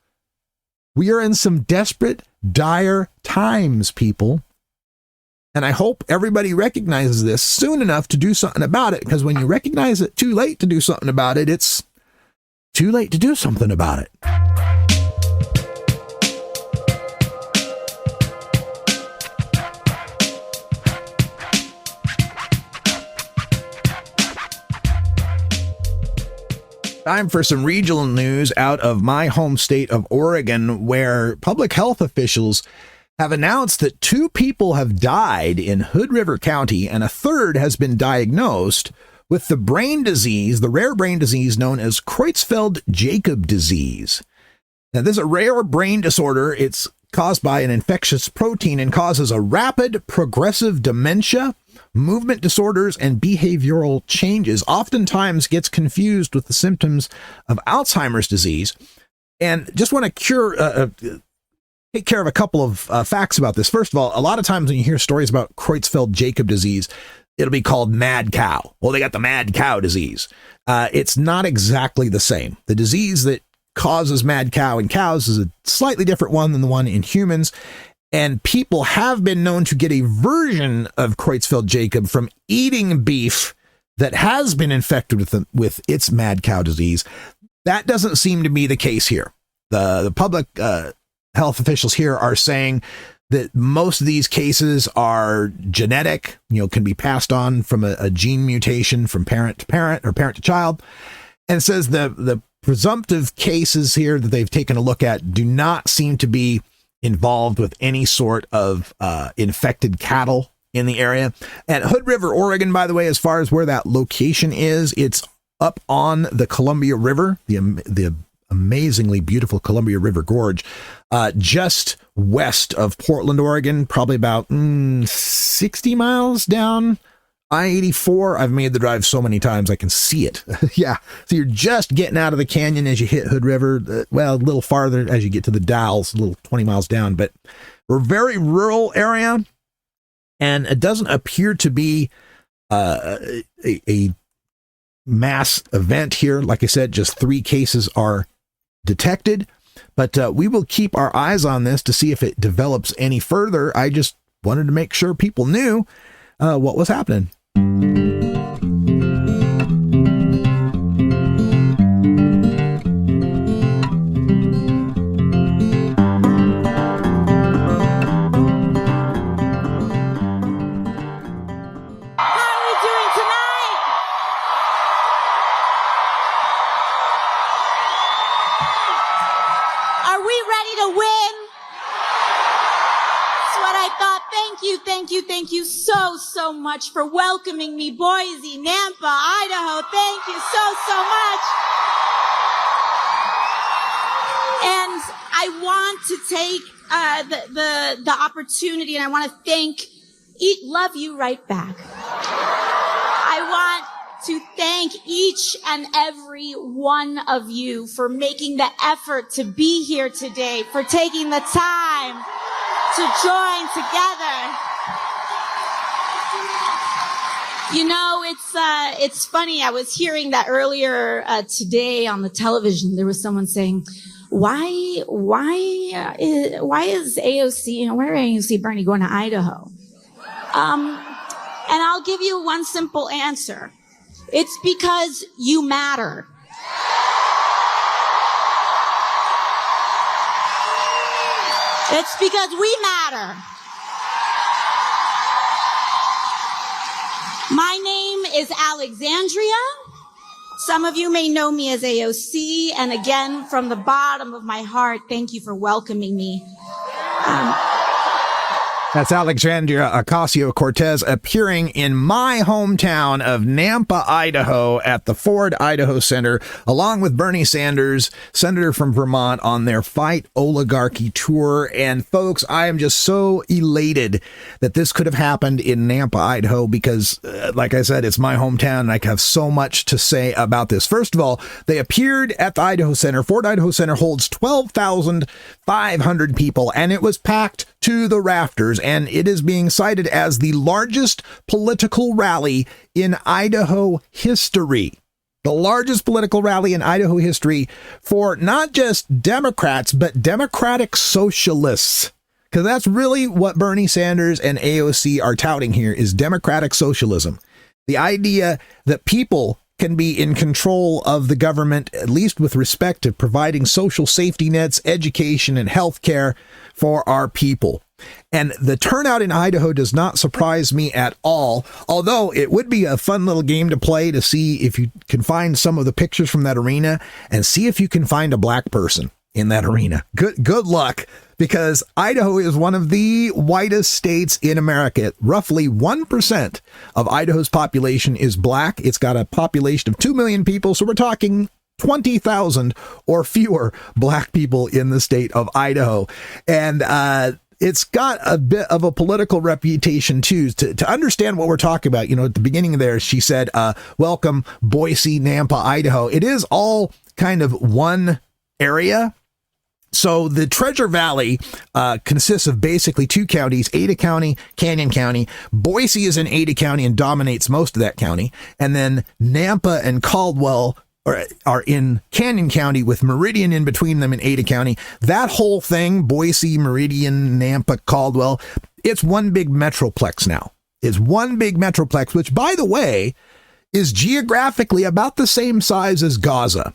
We are in some desperate, dire times, people. And I hope everybody recognizes this soon enough to do something about it. Because when you recognize it too late to do something about it, it's too late to do something about it. Time for some regional news out of my home state of Oregon, where public health officials have announced that 2 people have died in Hood River County and a third has been diagnosed with the brain disease, the rare brain disease known as Creutzfeldt-Jakob disease. Now, this is a rare brain disorder. It's caused by an infectious protein and causes a rapid progressive dementia, movement disorders, and behavioral changes. Oftentimes gets confused with the symptoms of Alzheimer's disease. And just want to take care of a couple of facts about this. First of all, a lot of times when you hear stories about Creutzfeldt-Jakob disease, it'll be called mad cow. Well, they got the mad cow disease. It's not exactly the same. The disease that causes mad cow in cows is a slightly different one than the one in humans. And people have been known to get a version of Creutzfeldt-Jakob from eating beef that has been infected with its mad cow disease. That doesn't seem to be the case here. The public health officials here are saying that most of these cases are genetic, can be passed on from a gene mutation from parent to parent or parent to child. And it says the presumptive cases here that they've taken a look at do not seem to be involved with any sort of infected cattle in the area. At Hood River, Oregon, by the way, as far as where that location is, it's up on the Columbia River, the amazingly beautiful Columbia River Gorge, just west of Portland, Oregon, probably about 60 miles down I-84. I've made the drive so many times I can see it. Yeah. So you're just getting out of the canyon as you hit Hood River. Well, a little farther as you get to the Dalles, a little 20 miles down. But we're a very rural area, and it doesn't appear to be a mass event here. Like I said, just 3 cases are detected. But we will keep our eyes on this to see if it develops any further. I just wanted to make sure people knew what was happening. Thank you so much for welcoming me, Boise, Nampa, Idaho. Thank you so much. And I want to take the opportunity, and I want to love you right back. I want to thank each and every one of you for making the effort to be here today, for taking the time to join together. You know, it's funny. I was hearing that earlier today on the television. There was someone saying, why is AOC, where AOC Bernie going to Idaho? And I'll give you one simple answer. It's because you matter. It's because we matter. My name is Alexandria. Some of you may know me as AOC. And again, from the bottom of my heart, thank you for welcoming me. That's Alexandria Ocasio-Cortez appearing in my hometown of Nampa, Idaho at the Ford Idaho Center, along with Bernie Sanders, senator from Vermont, on their Fight Oligarchy tour. And folks, I am just so elated that this could have happened in Nampa, Idaho, because like I said, it's my hometown and I have so much to say about this. First of all, they appeared at the Idaho Center. Ford Idaho Center holds 12,500 people, and it was packed to the rafters. And it is being cited as the largest political rally in Idaho history. The largest political rally in Idaho history for not just Democrats, but Democratic socialists. Because that's really what Bernie Sanders and AOC are touting here, is democratic socialism. The idea that people can be in control of the government, at least with respect to providing social safety nets, education, and health care for our people. And the turnout in Idaho does not surprise me at all, although it would be a fun little game to play to see if you can find some of the pictures from that arena and see if you can find a black person in that arena. Good luck, because Idaho is one of the whitest states in America. Roughly 1% of Idaho's population is black. It's got a population of 2 million people, so we're talking 20,000 or fewer black people in the state of Idaho. And it's got a bit of a political reputation, too. To understand what we're talking about, at the beginning there, she said, welcome, Boise, Nampa, Idaho. It is all kind of one area. So the Treasure Valley consists of basically 2 counties, Ada County, Canyon County. Boise is in Ada County and dominates most of that county. And then Nampa and Caldwell are in Canyon County, with Meridian in between them in Ada County. That whole thing, Boise, Meridian, Nampa, Caldwell, it's one big metroplex now. It's one big metroplex, which, by the way, is geographically about the same size as Gaza.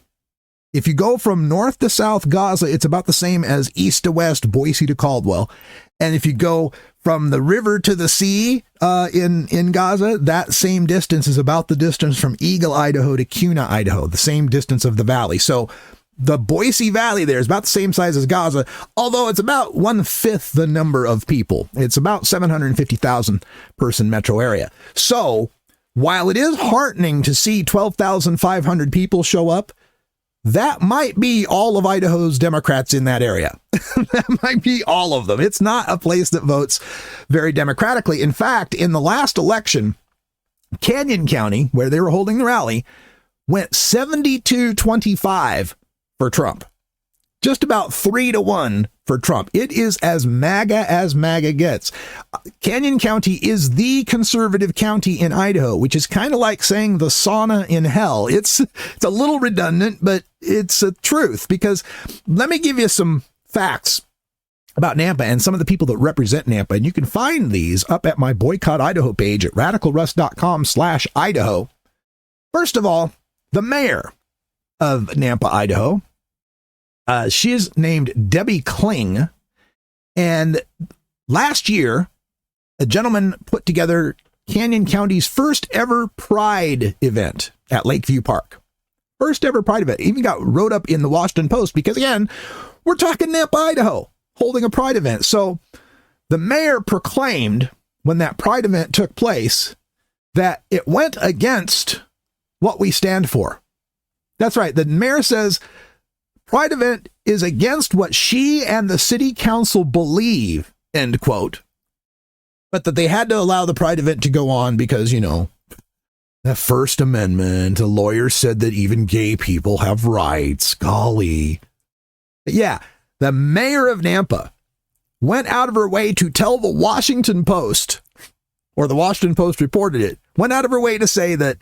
If you go from north to south Gaza, it's about the same as east to west, Boise to Caldwell. And if you go from the river to the sea in Gaza, that same distance is about the distance from Eagle, Idaho to Kuna, Idaho, the same distance of the valley. So the Boise Valley there is about the same size as Gaza, although it's about 1/5 the number of people. It's about 750,000 person metro area. So while it is heartening to see 12,500 people show up, that might be all of Idaho's Democrats in that area. That might be all of them. It's not a place that votes very democratically. In fact, in the last election, Canyon County, where they were holding the rally, went 72-25 for Trump. Just about 3-1 for Trump. It is as MAGA gets. Canyon County is the conservative county in Idaho, which is kind of like saying the sauna in hell. It's a little redundant, but it's a truth, because let me give you some facts about Nampa and some of the people that represent Nampa. And you can find these up at my Boycott Idaho page at radicalrust.com/Idaho. First of all, the mayor of Nampa, Idaho, she is named Debbie Kling. And last year, a gentleman put together Canyon County's first ever Pride event at Lakeview Park. First ever Pride event. Even got wrote up in the Washington Post because, again, we're talking Nampa, Idaho, holding a Pride event. So the mayor proclaimed when that Pride event took place that it went against what we stand for. That's right. The mayor says Pride event is against what she and the city council believe, end quote. But that they had to allow the Pride event to go on because, you know, the First Amendment, a lawyer said that even gay people have rights. Golly. Yeah, the mayor of Nampa went out of her way to tell the Washington Post, or the Washington Post reported it, went out of her way to say that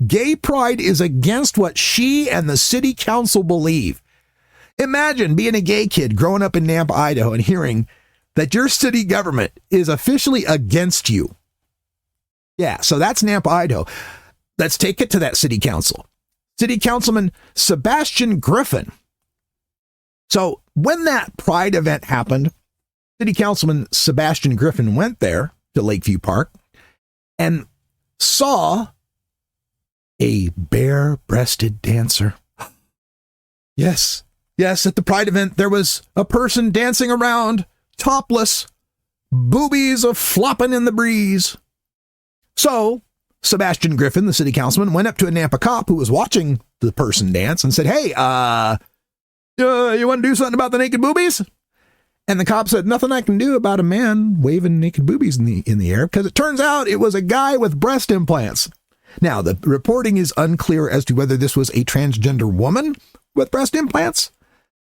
gay pride is against what she and the city council believe. Imagine being a gay kid growing up in Nampa, Idaho, and hearing that your city government is officially against you. Yeah, so that's Nampa, Idaho. Let's take it to that city council. City Councilman Sebastian Griffin. So when that Pride event happened, City Councilman Sebastian Griffin went there to Lakeview Park and saw a bare-breasted dancer. Yes, at the Pride event, there was a person dancing around, topless, boobies a-flopping in the breeze. So Sebastian Griffin, the city councilman, went up to a Nampa cop who was watching the person dance and said, "Hey, you want to do something about the naked boobies?" And the cop said, "Nothing I can do about a man waving naked boobies in the air," because it turns out it was a guy with breast implants. Now, the reporting is unclear as to whether this was a transgender woman with breast implants,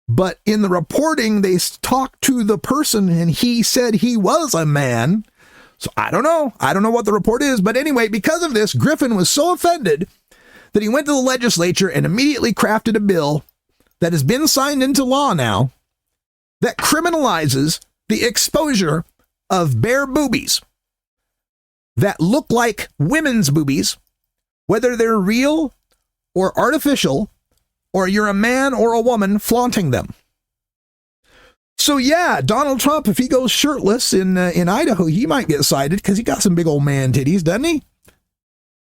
but in the reporting, they talked to the person and he said he was a man. So I don't know. I don't know what the report is. But anyway, because of this, Griffin was so offended that he went to the legislature and immediately crafted a bill that has been signed into law now that criminalizes the exposure of bare boobies that look like women's boobies, whether they're real or artificial, or you're a man or a woman flaunting them. So yeah, Donald Trump, if he goes shirtless in Idaho, he might get cited because he got some big old man titties, doesn't he?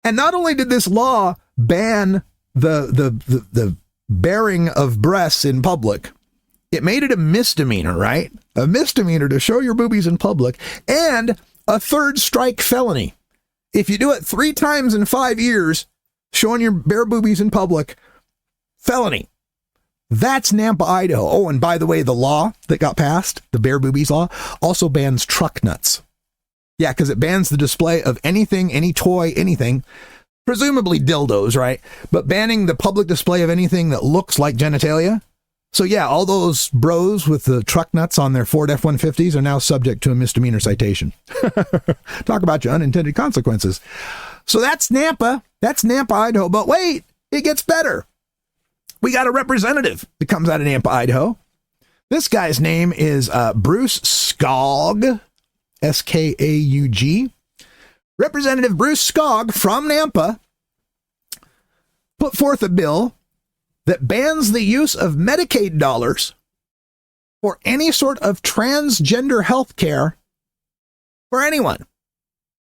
And not only did this law ban the bearing of breasts in public, it made it a misdemeanor, right? A misdemeanor to show your boobies in public, and a third strike felony. If you do it 3 times in 5 years, showing your bare boobies in public, felony. That's Nampa, Idaho. Oh, and by the way, the law that got passed, the bare boobies law, also bans truck nuts. Yeah, because it bans the display of anything, any toy, anything, presumably dildos, right? But banning the public display of anything that looks like genitalia. So yeah, all those bros with the truck nuts on their Ford F-150s are now subject to a misdemeanor citation. Talk about your unintended consequences. So that's Nampa. That's Nampa, Idaho. But wait, it gets better. We got a representative that comes out of Nampa, Idaho. This guy's name is Bruce Skog, S-K-A-U-G. Representative Bruce Skog from Nampa put forth a bill that bans the use of Medicaid dollars for any sort of transgender health care for anyone.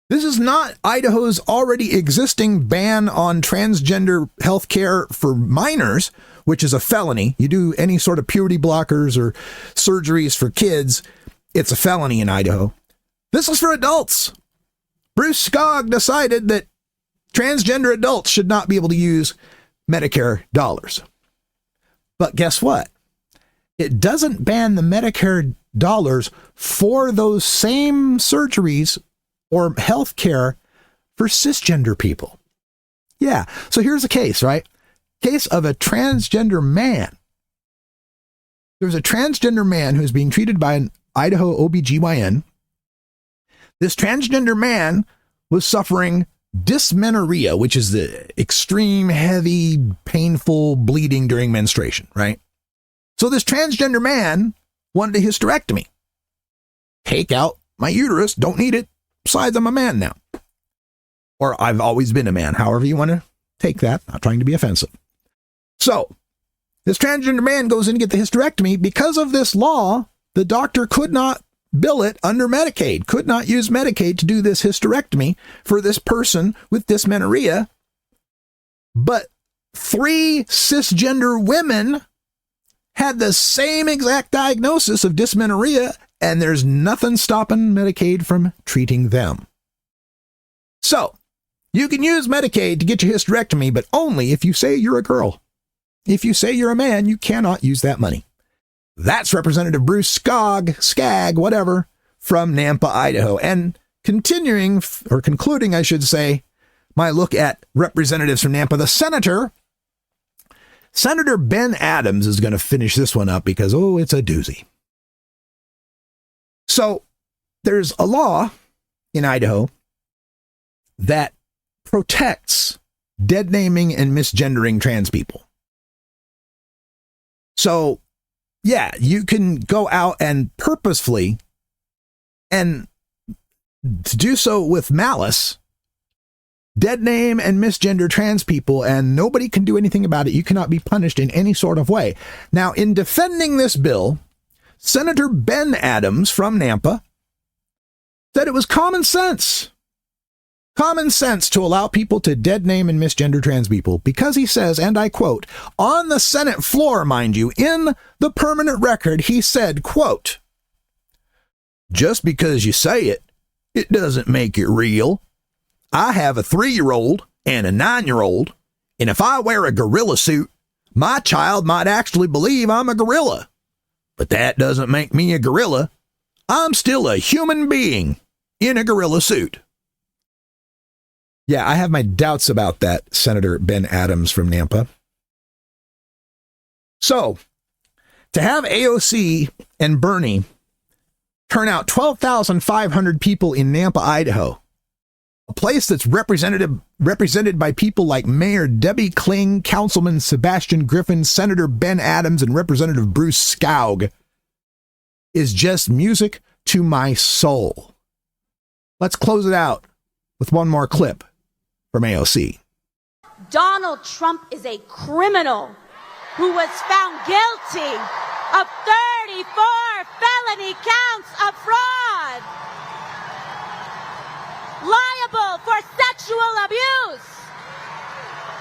This is not Idaho's already existing ban on transgender health care for minors, which is a felony. You do any sort of puberty blockers or surgeries for kids, it's a felony in Idaho. This is for adults. Bruce Skog decided that transgender adults should not be able to use Medicare dollars. But guess what? It doesn't ban the Medicare dollars for those same surgeries or health care for cisgender people. Yeah, so here's a case, right? Case of a transgender man. There's a transgender man who's being treated by an Idaho OBGYN. This transgender man was suffering dysmenorrhea, which is the extreme, heavy, painful bleeding during menstruation, right? So this transgender man wanted a hysterectomy. Take out my uterus, don't need it. Besides, I'm a man now. Or I've always been a man, however you want to take that. Not trying to be offensive. So, this transgender man goes in to get the hysterectomy. Because of this law, the doctor could not bill it under Medicaid, could not use Medicaid to do this hysterectomy for this person with dysmenorrhea. But 3 cisgender women had the same exact diagnosis of dysmenorrhea, and there's nothing stopping Medicaid from treating them. So, you can use Medicaid to get your hysterectomy, but only if you say you're a girl. If you say you're a man, you cannot use that money. That's Representative Bruce Skag, whatever, from Nampa, Idaho. And concluding, I should say, my look at representatives from Nampa, the Senator Ben Adams is going to finish this one up because, it's a doozy. So there's a law in Idaho that protects dead naming and misgendering trans people. So, yeah, you can go out and purposefully, and to do so with malice, dead name and misgender trans people, and nobody can do anything about it. You cannot be punished in any sort of way. Now, in defending this bill, Senator Ben Adams from Nampa said it was common sense to allow people to dead name and misgender trans people because he says, and I quote, on the Senate floor, mind you, in the permanent record, he said, quote, just because you say it, it doesn't make it real. I have a 3-year-old and a 9-year-old, and if I wear a gorilla suit, my child might actually believe I'm a gorilla. But that doesn't make me a gorilla. I'm still a human being in a gorilla suit. Yeah, I have my doubts about that, Senator Ben Adams from Nampa. So, to have AOC and Bernie turn out 12,500 people in Nampa, Idaho, a place that's represented by people like Mayor Debbie Kling, Councilman Sebastian Griffin, Senator Ben Adams, and Representative Bruce Skog, is just music to my soul. Let's close it out with one more clip from AOC. Donald Trump is a criminal who was found guilty of 34 felony counts of fraud, liable for sexual abuse.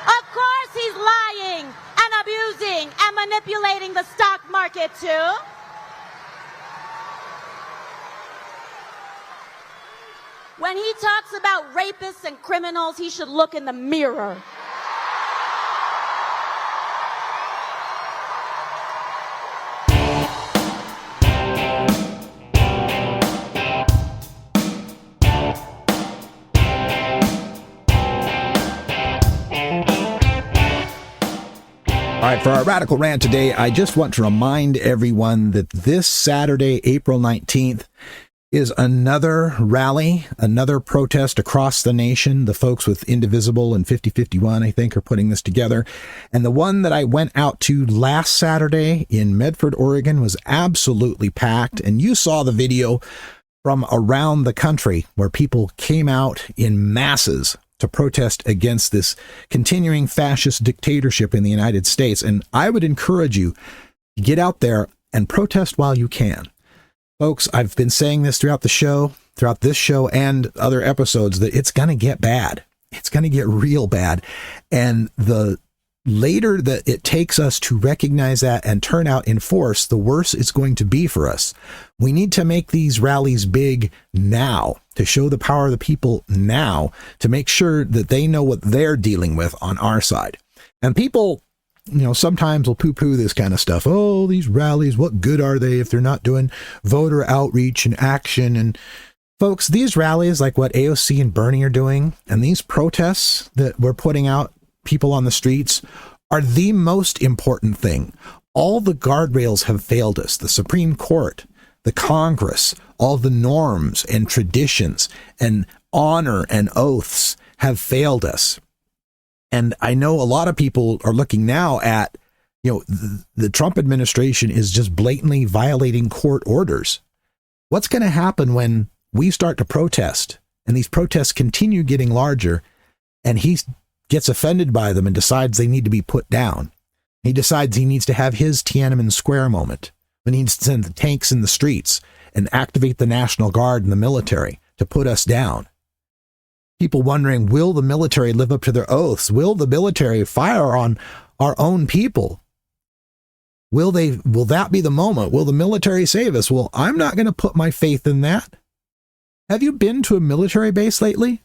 Of course he's lying and abusing and manipulating the stock market too. When he talks about rapists and criminals, he should look in the mirror. All right, for our Radical Rant today, I just want to remind everyone that this Saturday, April 19th, is another rally, another protest across the nation. The folks with Indivisible and 5051, I think, are putting this together. And the one that I went out to last Saturday in Medford, Oregon, was absolutely packed. And you saw the video from around the country where people came out in masses to protest against this continuing fascist dictatorship in the United States. And I would encourage you to get out there and protest while you can. Folks, I've been saying this throughout the show. throughout this show and other episodes that it's going to get bad. It's going to get real bad. And the later that it takes us to recognize that and turn out in force, the worse it's going to be for us. We need to make these rallies big now, to show the power of the people now, to make sure that they know what they're dealing with on our side. And people, sometimes will poo-poo this kind of stuff. Oh, these rallies, what good are they if they're not doing voter outreach and action? And folks, these rallies, like what AOC and Bernie are doing, and these protests that we're putting out, people on the streets, are the most important thing. All the guardrails have failed us. The Supreme Court, the Congress, all the norms and traditions and honor and oaths have failed us. And I know a lot of people are looking now at, the Trump administration is just blatantly violating court orders. What's going to happen when we start to protest and these protests continue getting larger and he gets offended by them and decides they need to be put down? He decides he needs to have his Tiananmen Square moment when he needs to send the tanks in the streets and activate the National Guard and the military to put us down. People wondering, will the military live up to their oaths? Will the military fire on our own people? Will that be the moment? Will the military save us? Well, I'm not going to put my faith in that. Have you been to a military base lately?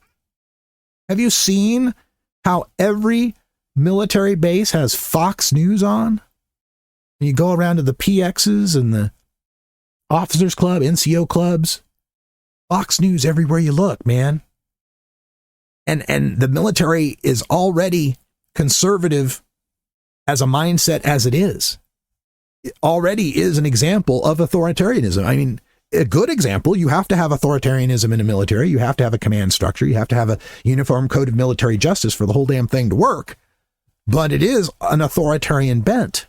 Have you seen how every military base has Fox News on? And you go around to the PXs and the Officers Club, NCO clubs, Fox News everywhere you look, man. And the military is already conservative as a mindset as it is. It already is an example of authoritarianism. I mean, a good example, you have to have authoritarianism in the military. You have to have a command structure. You have to have a uniform code of military justice for the whole damn thing to work. But it is an authoritarian bent.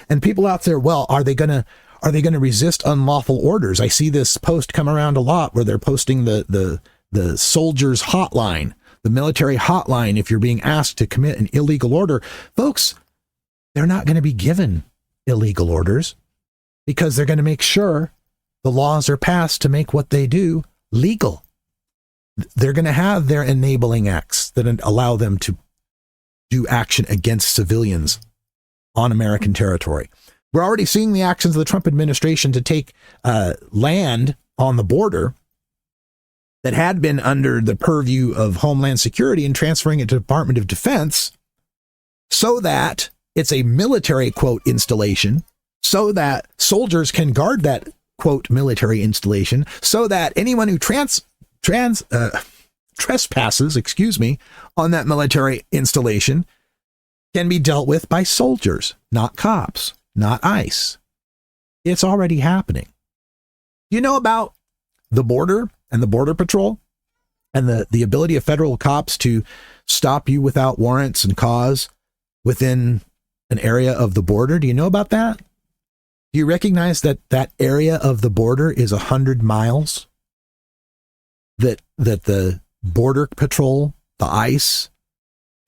And people out there, well, are they going to resist unlawful orders? I see this post come around a lot where they're posting the soldiers hotline, the military hotline, if you're being asked to commit an illegal order. Folks, they're not going to be given illegal orders because they're going to make sure the laws are passed to make what they do legal. They're going to have their enabling acts that allow them to do action against civilians on American territory. We're already seeing the actions of the Trump administration to take land on the border that had been under the purview of Homeland Security and transferring it to the Department of Defense so that it's a military, quote, installation, so that soldiers can guard that, quote, military installation, so that anyone who trespasses, on that military installation can be dealt with by soldiers, not cops, not ICE. It's already happening. You know about the border and the Border Patrol and the ability of federal cops to stop you without warrants and cause within an area of the border? Do you know about that? Do you recognize that that area of the border is 100 miles? That the Border Patrol, the ICE,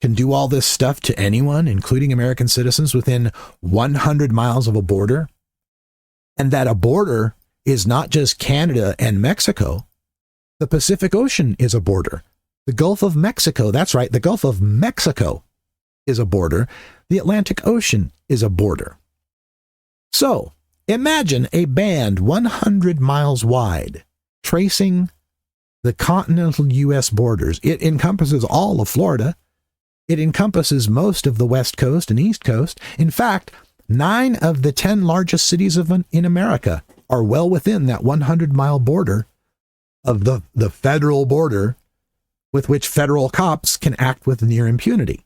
can do all this stuff to anyone, including American citizens, within 100 miles of a border? And that a border is not just Canada and Mexico. The Pacific Ocean is a border. The Gulf of Mexico, that's right, the Gulf of Mexico is a border. The Atlantic Ocean is a border. So, imagine a band 100 miles wide, tracing the continental U.S. borders. It encompasses all of Florida. It encompasses most of the West Coast and East Coast. In fact, 9 of the 10 largest cities in America are well within that 100-mile border of the federal border with which federal cops can act with near impunity.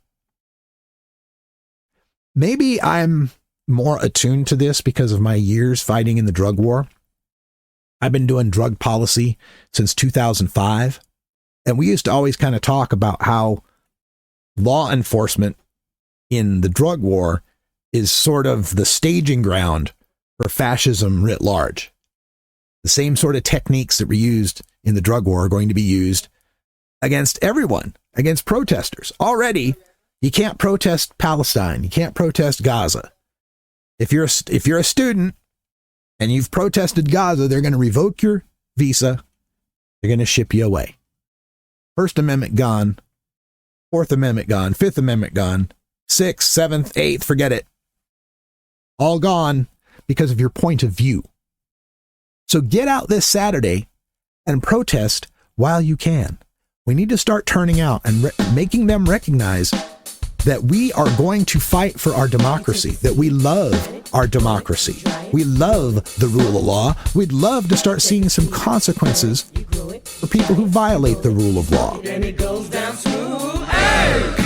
Maybe I'm more attuned to this because of my years fighting in the drug war. I've been doing drug policy since 2005, and we used to always kind of talk about how law enforcement in the drug war is sort of the staging ground for fascism writ large. The same sort of techniques that were used in the drug war are going to be used against everyone, against protesters. Already, you can't protest Palestine. You can't protest Gaza. If you're a student and you've protested Gaza, they're going to revoke your visa They're going to ship you away. First Amendment gone. Fourth Amendment gone. Fifth Amendment gone. Sixth, seventh, eighth, forget it. All gone because of your point of view. So get out this Saturday and protest while you can. We need to start turning out and making them recognize that we are going to fight for our democracy, that we love our democracy. We love the rule of law. We'd love to start seeing some consequences for people who violate the rule of law. And it goes down smooth. Hey!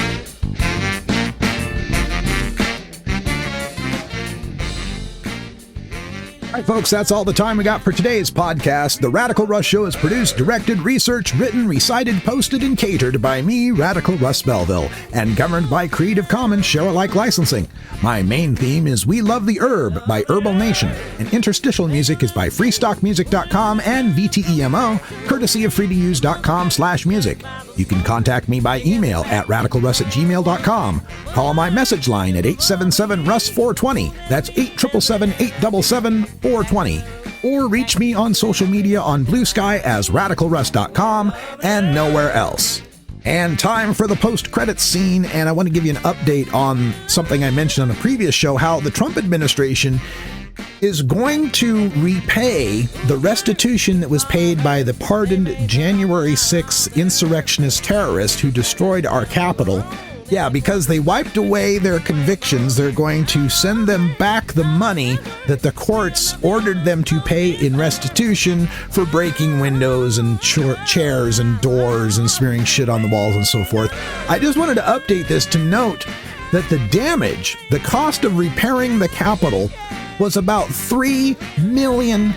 All right, folks, that's all the time we got for today's podcast. The Radical Russ Show is produced, directed, researched, written, recited, posted, and catered by me, Radical Russ Belville, and governed by Creative Commons share-alike licensing. My main theme is We Love the Herb by Herbal Nation, and interstitial music is by freestockmusic.com and VTEMO, courtesy of freetouse.com/music. You can contact me by email at radicalruss@gmail.com. Call my message line at 877-RUSS-420. That's 877-877-420. Or reach me on social media on Blue Sky as radicalruss.com and nowhere else. And time for the post-credits scene, and I want to give you an update on something I mentioned on a previous show, how the Trump administration is going to repay the restitution that was paid by the pardoned January 6th insurrectionist terrorist who destroyed our Capitol. Yeah, because they wiped away their convictions, they're going to send them back the money that the courts ordered them to pay in restitution for breaking windows and chairs and doors and smearing shit on the walls and so forth. I just wanted to update this to note that the damage, the cost of repairing the Capitol, was about $3 million.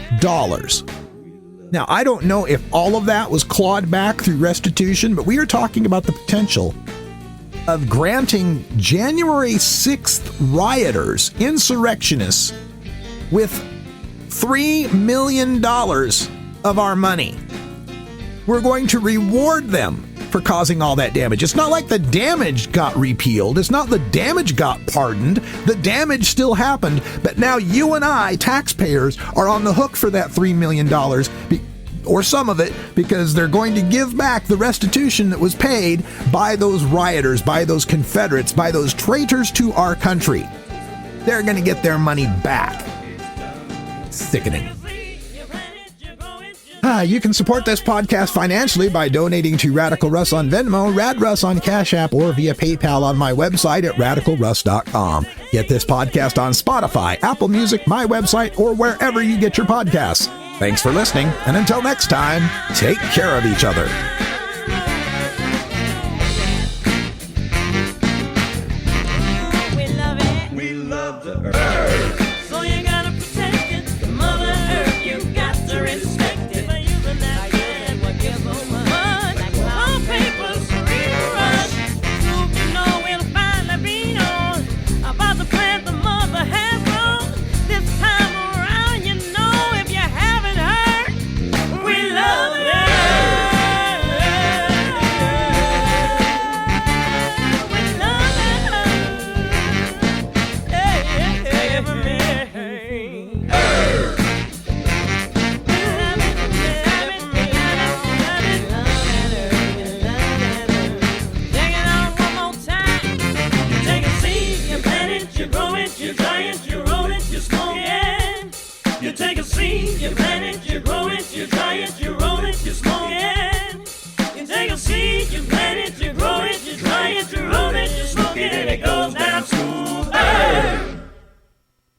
Now, I don't know if all of that was clawed back through restitution, but we are talking about the potential of granting January 6th rioters, insurrectionists, with $3 million of our money. We're going to reward them for causing all that damage. It's not like the damage got repealed. It's not the damage got pardoned. The damage still happened, but now you and I, taxpayers, are on the hook for that $3 million, or some of it, because they're going to give back the restitution that was paid by those rioters, by those Confederates, by those traitors to our country. They're going to get their money back. Sickening. You can support this podcast financially by donating to Radical Russ on Venmo, Rad Russ on Cash App, or via PayPal on my website at radicalruss.com. Get this podcast on Spotify, Apple Music, my website, or wherever you get your podcasts. Thanks for listening, and until next time, take care of each other. We love the earth. So you gotta protect it. The mother earth, you got to respect it. But you can not get what gives so much. Some people's rush. Soon you know it'll finally be on. About the plant the mother has grown. This time around, you know, if you haven't heard, we love the earth. We love the earth. Hey, Take it out one more time. You take a seed, you plant it, you grow it, you dry it, you roll it, you smoke it. You take a seed, you plant it, you grow it, you dry it, you roll it.